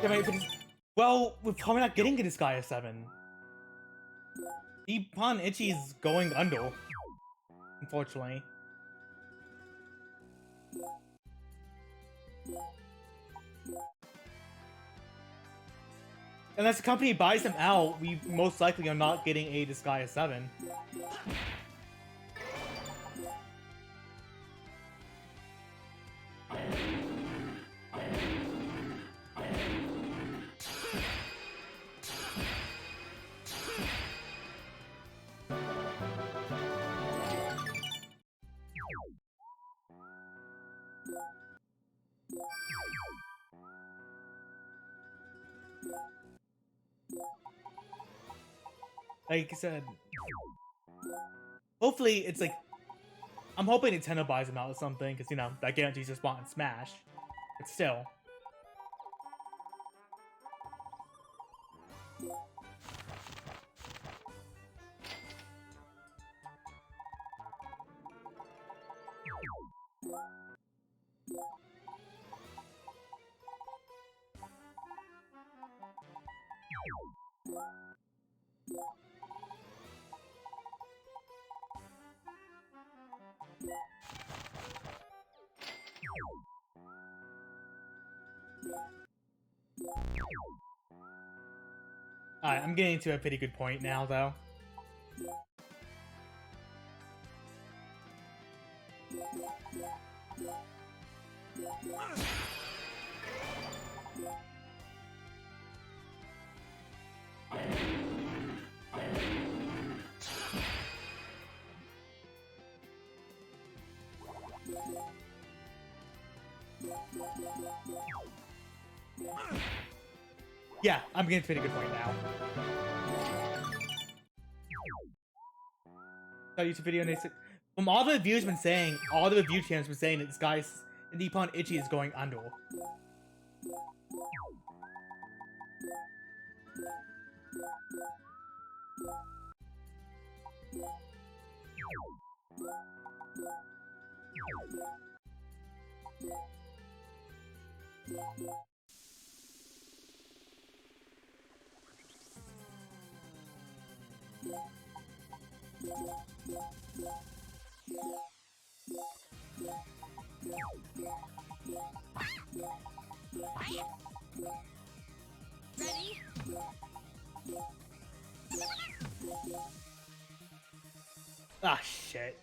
Yeah, wait, well, we're probably not getting a Disgaea 7. Ippon Ichi's going under, unfortunately. Unless the company buys them out, we most likely are not getting a Disgaea 7. Like I said, hopefully it's like, I'm hoping Nintendo buys them out or something, because, you know, that guarantees a spot in Smash. But still. Alright, I'm getting to a pretty good point now, though. Yeah, I'm getting to a pretty good point now. YouTube video and they said, from all the reviews been saying, all the review channels been saying that this guy's Nippon Ichi is going under. Ready? Ah, shit.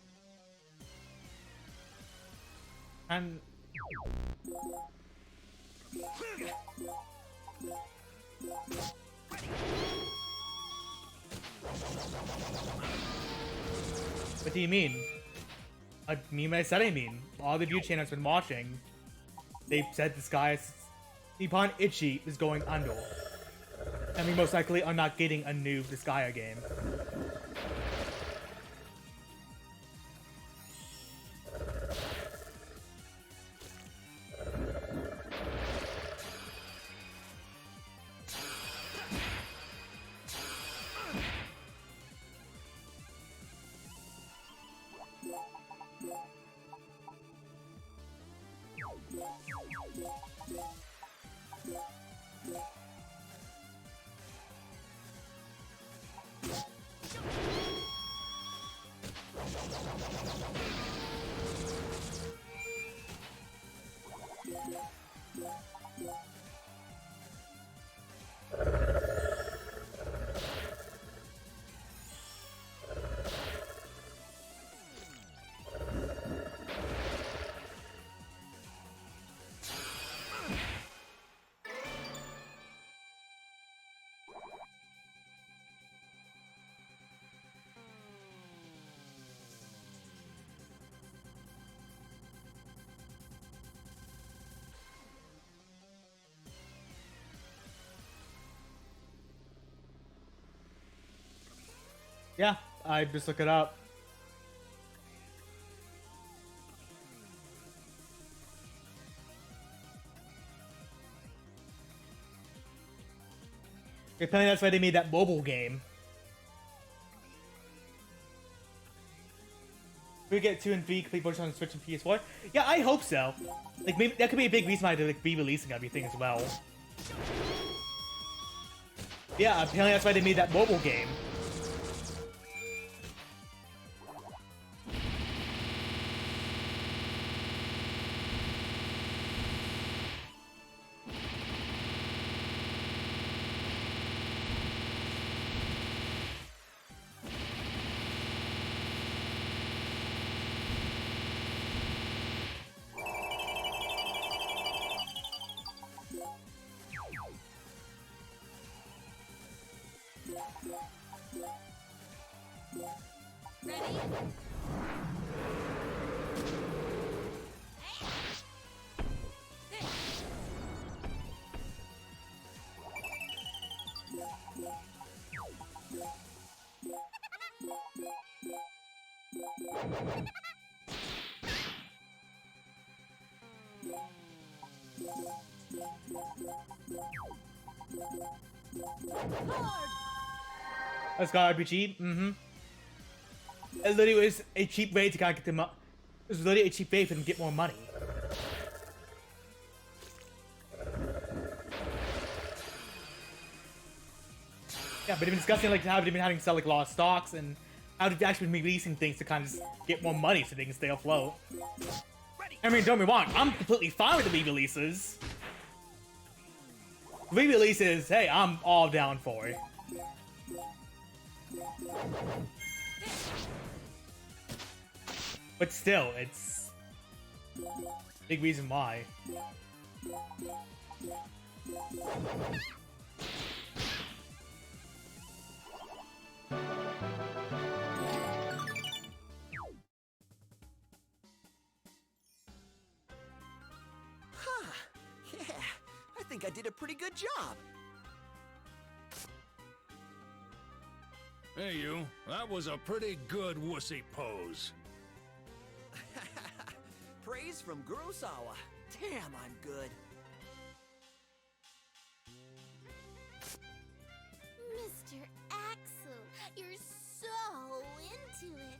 What do you mean? I mean what I said I mean. All the view channels been watching. They said this guy is... Nippon Ichi is going under. And we most likely are not getting a new Disgaea game. Yeah, I just look it up. Apparently that's why they made that mobile game. We get 2 and 3 complete versions on Switch and PS4. Yeah, I hope so. Like, maybe that could be a big reason why they're like re-releasing everything as well. Yeah, apparently that's why they made that mobile game. Let's go RPG. It literally was a cheap way to kind of get them up. It was literally a cheap way for them to get more money. Yeah, but they've been discussing like how they've been having to sell like a lot of stocks and how they've actually been releasing things to kind of get more money so they can stay afloat. I mean, don't get me wrong, I'm completely fine with the re-releases. Re-releases, hey, I'm all down for it. But still, it's a big reason why. Yeah, I think I did a pretty good job. Hey, you. That was a pretty good wussy pose. Praise from Kurosawa. Damn, I'm good. Mr. Axel, you're so into it.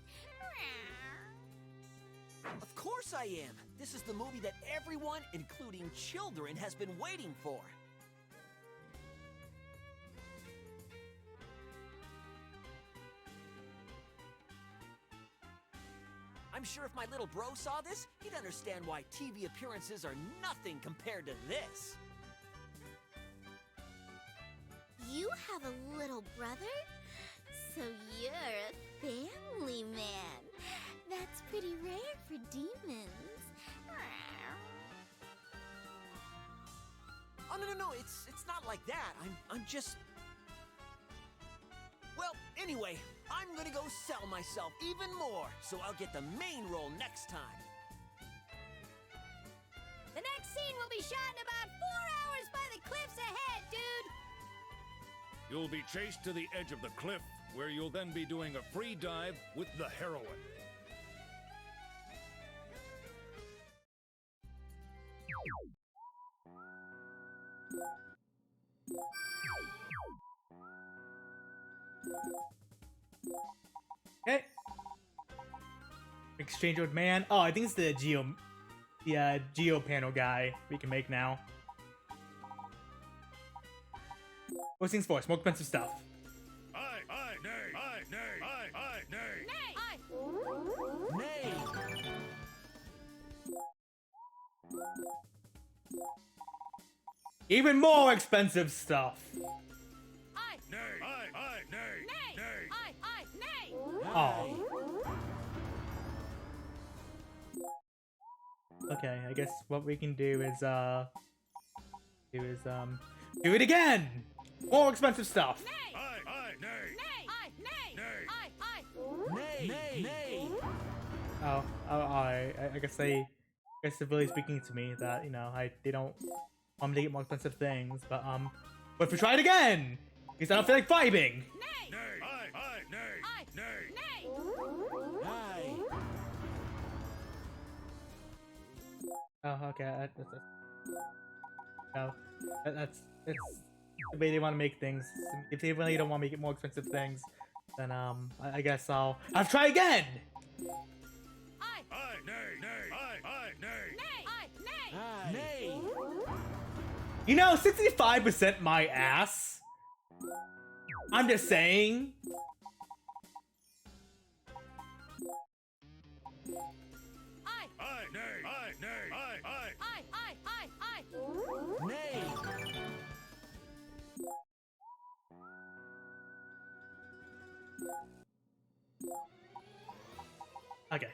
Of course I am. This is the movie that everyone, including children, has been waiting for. I'm sure if my little bro saw this, he'd understand why TV appearances are nothing compared to this. You have a little brother? So you're a family man. That's pretty rare for demons. Oh, no, it's not like that. I'm just... Well, anyway, I'm gonna go sell myself even more, so I'll get the main role next time. The next scene will be shot in about 4 hours by the cliffs ahead, dude! You'll be chased to the edge of the cliff, where you'll then be doing a free dive with the heroine. Okay. Exchange with man. Oh, I think it's the Geo panel guy we can make now. What's things for? More expensive stuff. Aye, nay. Nay! Even more expensive stuff. Nay! Oh. Okay, I guess what we can do is do it again. More expensive stuff. Nay! I guess they're really speaking to me that, you know, they don't want me to get more expensive things, but what if we try it again? Because I don't feel like vibing. Aye. Oh, okay. That's the way they want to make things. If they really don't want to make it more expensive things, then I guess I'll try again. Nay! You know, 65% my ass. I'm just saying. Nay! Okay.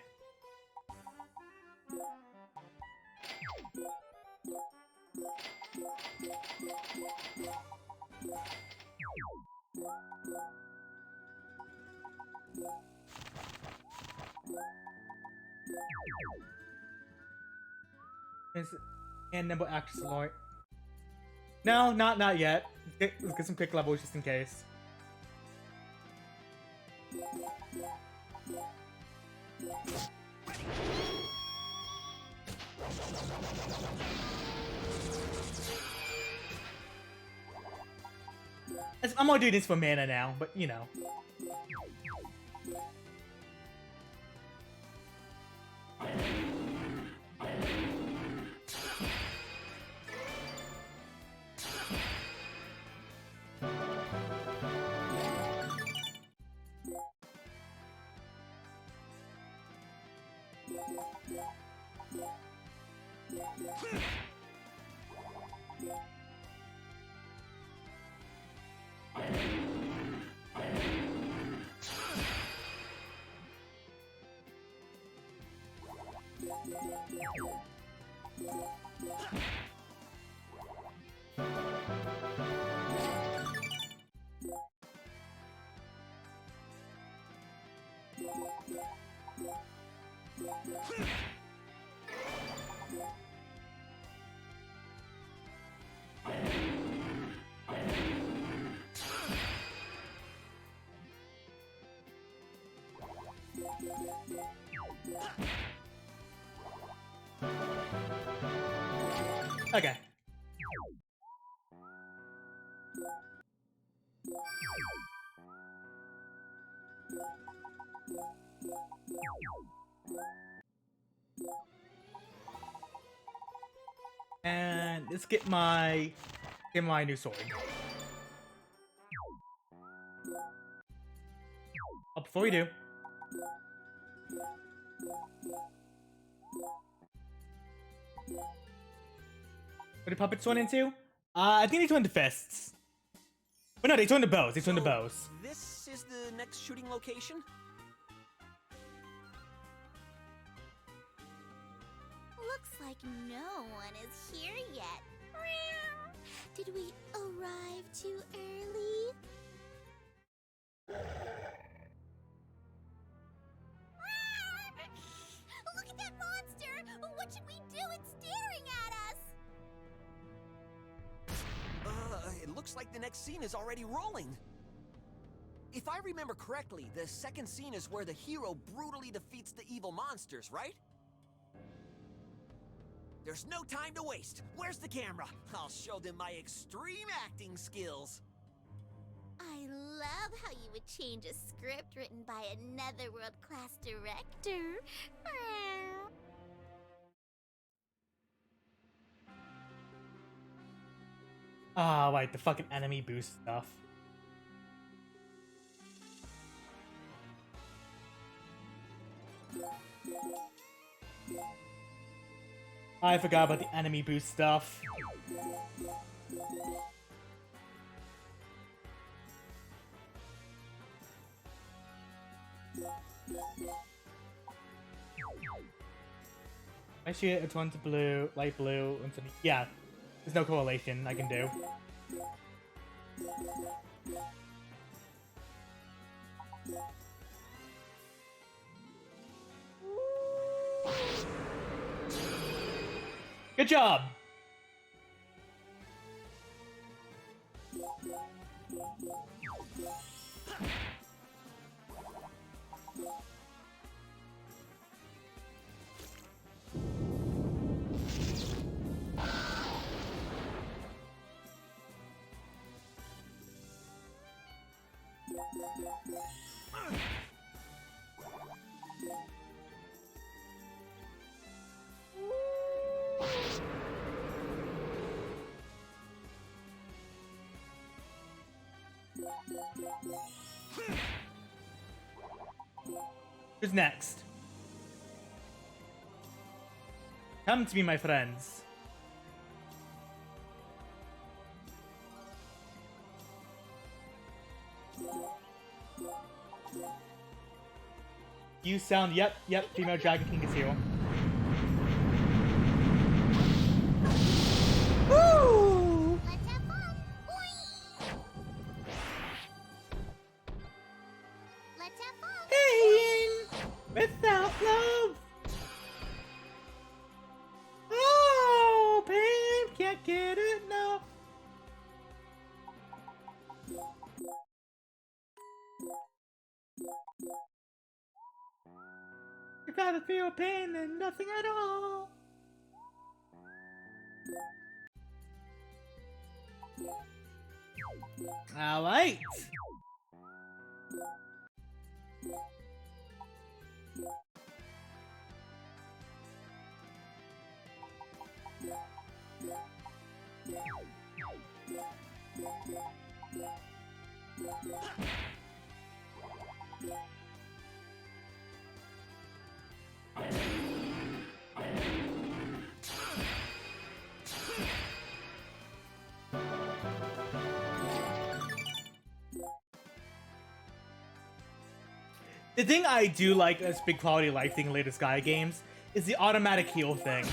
And nimble actress alert. No, not yet. Let's get some quick levels just in case. I'm gonna do this for mana now, but you know. Okay. And let's get my new sword. Oh, before we do. What did puppets went into? I think they went into fists. But no, they turned the bows. They turned the bows. This is the next shooting location? Looks like no one is here yet. Did we arrive too early? Look at that monster! What should we do? It's staring at us! It looks like the next scene is already rolling. If I remember correctly, the second scene is where the hero brutally defeats the evil monsters, right? There's no time to waste. Where's the camera? I'll show them my extreme acting skills. I love how you would change a script written by another world-class director. Ah, right, the fucking enemy boost stuff. I forgot about the enemy boost stuff. I see it, it's one to blue, light blue, and to yeah. There's no correlation I can do. Good job! Who's next? Come to me, my friends. You sound, yep, female Dragon King is here. Woo! Let's have fun! Boing! Let's have fun! Pain without love. Oh, pain can't get enough. If I ever feel pain, then nothing at all. All right. The thing I do like as big quality of life thing in later Disgaea games is the automatic heal thing.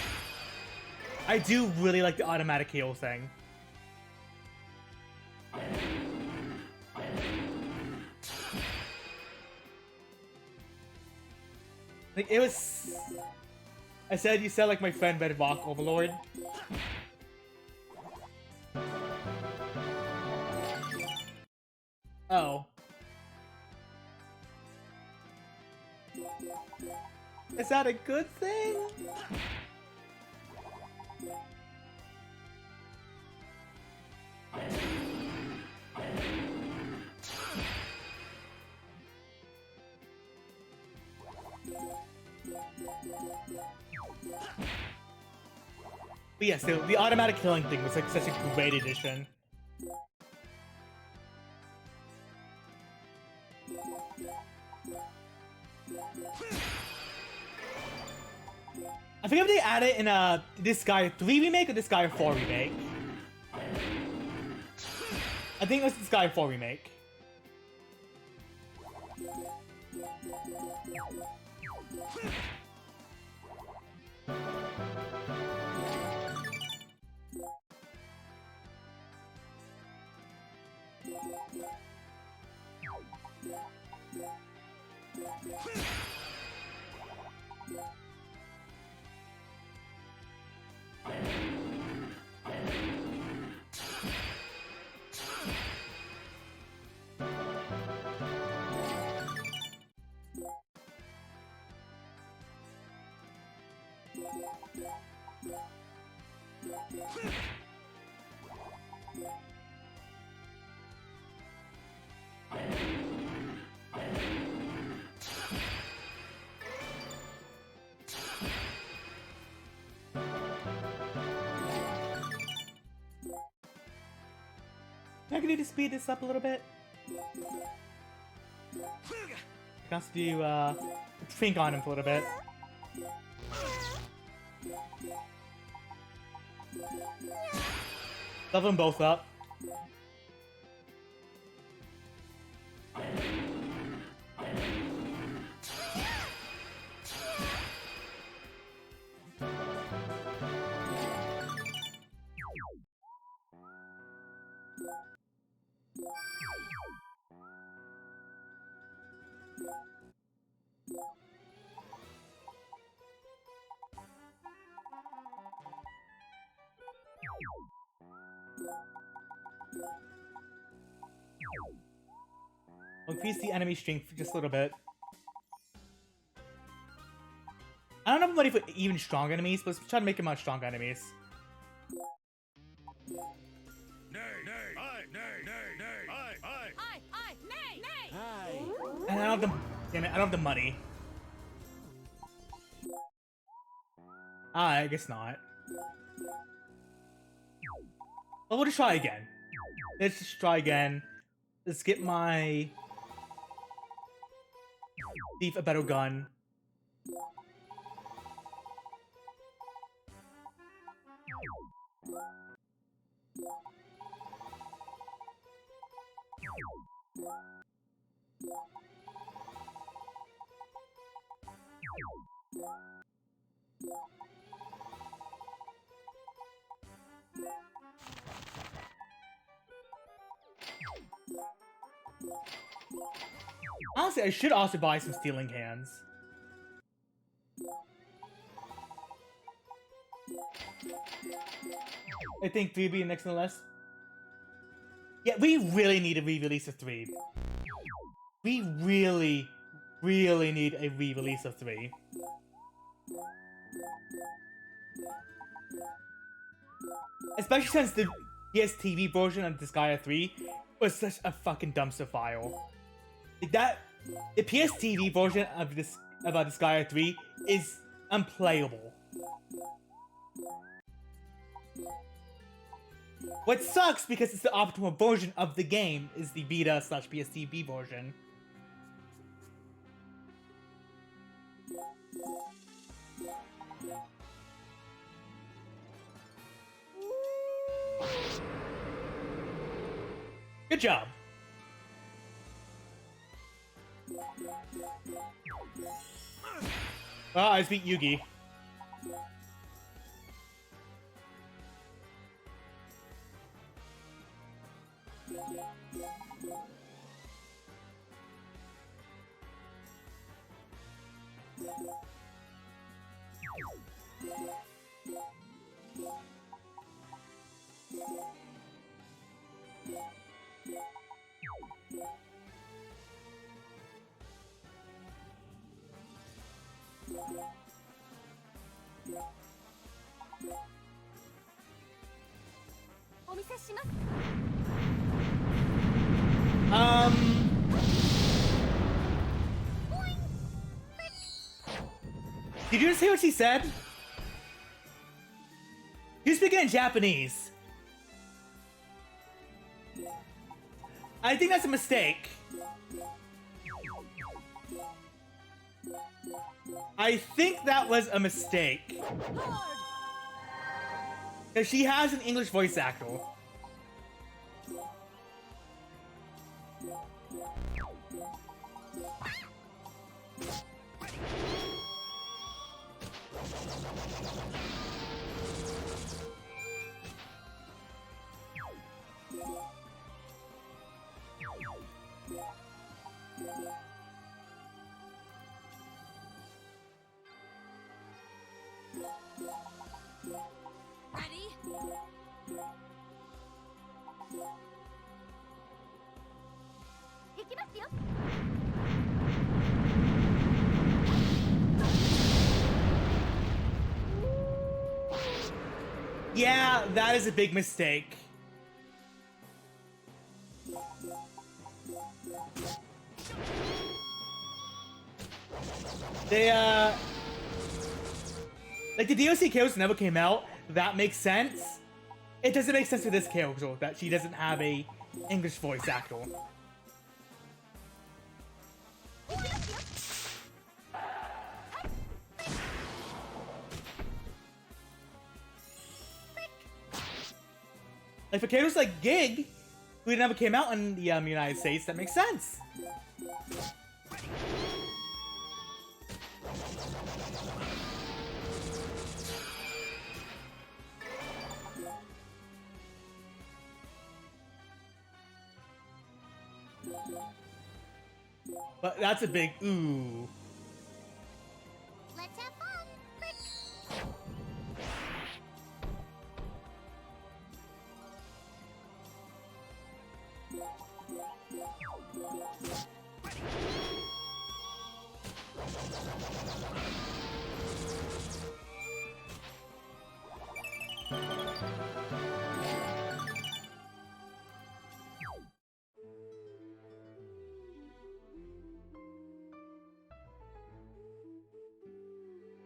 I do really like the automatic heal thing. Like, it was... you said like my friend Red Rock Overlord. Oh. Is that a good thing? But yes, the automatic killing thing was like such a great addition. I forget if they added it in Disgaea 3 remake or Disgaea 4 remake. I I think it was the Disgaea 4 remake. I can need to speed this up a little bit. I can also do think on him for a little bit. Level them both up. Increase the enemy strength just a little bit. I don't know if I'm ready for even strong enemies, but let's try to make them out strong enemies. Nay, nay, aye, nay, nay, nay, aye, aye. Aye, nay, nay! Hi. And I don't have the, damn it, I don't have the money. I guess not. Well, we'll just try again. Let's just try again. Let's get my thief a better gun. Honestly, I should also buy some stealing hands. I think 3 be next on the list. Yeah, we really need a re-release of 3. We really, really need a re-release of 3. Especially since the PS TV version of Disgaea 3 was such a fucking dumpster file. Like that, the PS TV version of Disgaea 3 is unplayable. What sucks because it's the optimal version of the game is the Vita/PS TV version. Good job. Oh, I just beat Yugi. Did you just hear what she said? He was speaking in Japanese. I think that's a mistake. I think that was a mistake. Because she has an English voice actor. Ready? Yeah, that is a big mistake. They, like, the DLC characters never came out. That makes sense. It doesn't make sense for this character that she doesn't have a English voice actor. Like, for characters like Gig, who never came out in the United States, that makes sense. But that's a big ooh. Let's have fun.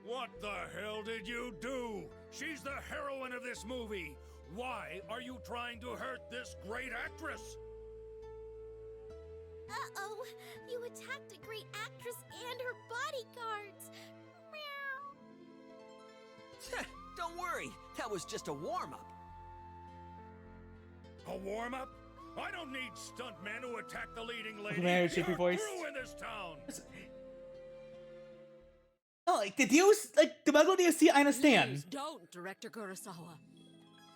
What the hell did you do? She's the heroine of this movie. Why are you trying to hurt this great actress? Uh-oh, you attacked a great actress and her bodyguards. Meow. Don't worry, that was just a warm-up. A warm-up? I don't need stuntmen to attack the leading lady. Mary, shaky voice. You're through in this town. No, like, the deals, like, the regular DLC, I understand. Please don't, Director Kurosawa.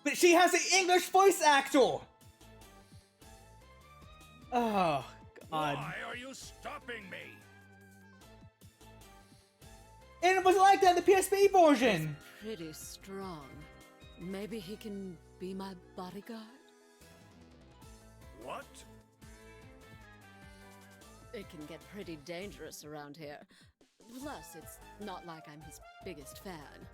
But she has an English voice actor! Oh, God. Why are you stopping me? And it wasn't like that in the PSP version! Pretty strong. Maybe he can be my bodyguard? What? It can get pretty dangerous around here. Plus, it's not like I'm his biggest fan.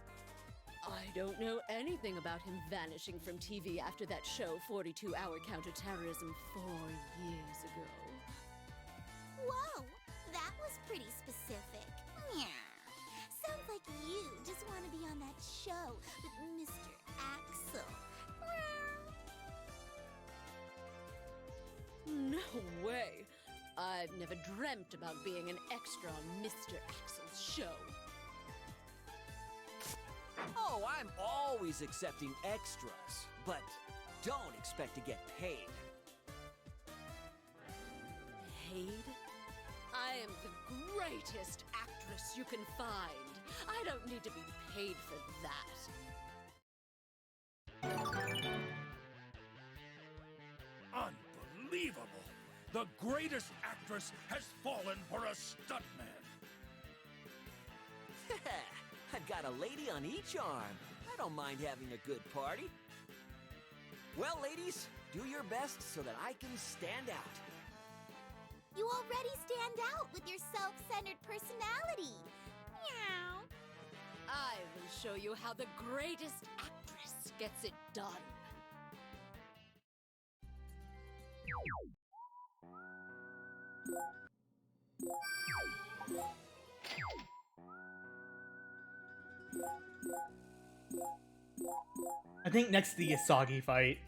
I don't know anything about him vanishing from TV after that show 42-Hour Counterterrorism 4 years ago. Whoa, that was pretty specific. Meow. Sounds like you just want to be on that show with Mr. Axel. Meow. No way! I've never dreamt about being an extra on Mr. Axel's show. Oh, I'm always accepting extras, but don't expect to get paid. Paid? I am the greatest actress you can find. I don't need to be paid for that. Unbelievable! The greatest actress has fallen for a stuntman. I've got a lady on each arm. I don't mind having a good party. Well, ladies, do your best so that I can stand out. You already stand out with your self-centered personality. Meow. I will show you how the greatest actress gets it done. I think next to the Asagi fight.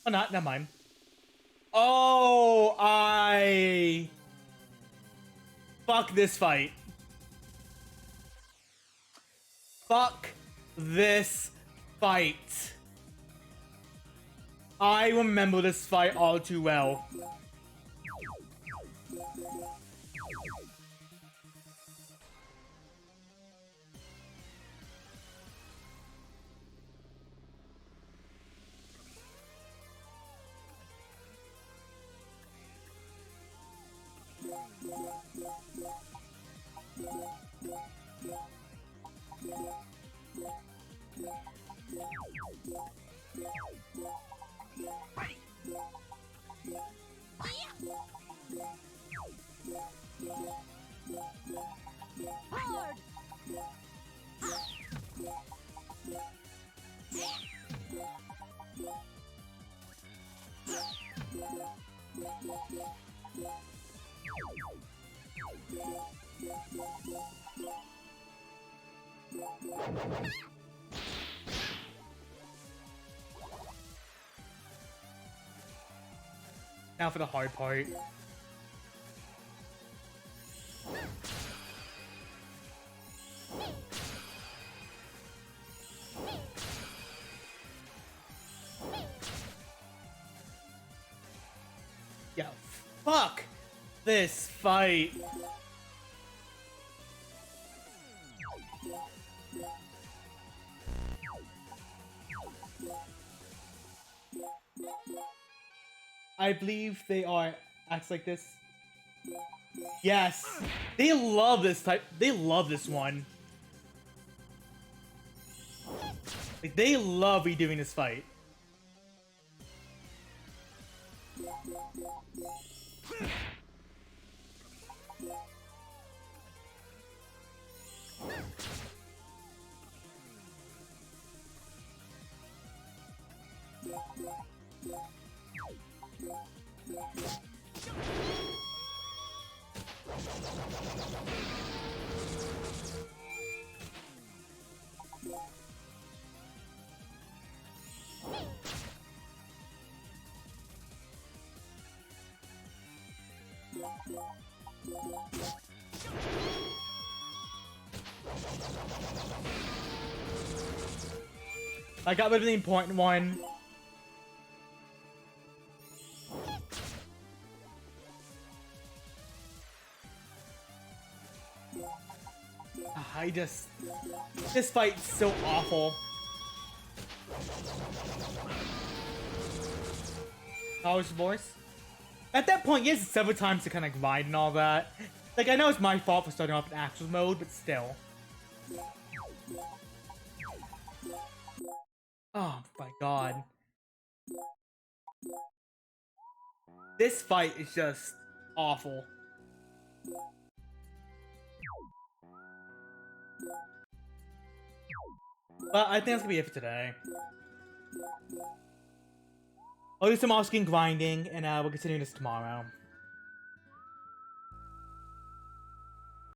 Oh, not, never mind. Oh, fuck this fight. Fuck this fight. I remember this fight all too well. Now for the hard part. Yeah, fuck this fight. I believe they are acts like this. Yes, they love this type. They love this one. Like they love redoing this fight. I got rid of the important one. This fight's so awful. How's your voice? At that point, yes, several times to kind of grind and all that. Like, I know it's my fault for starting off in actual mode, but still. Oh my god. This fight is just awful. But I think that's gonna be it for today. I'll do some off-screen grinding, and we'll continue this tomorrow.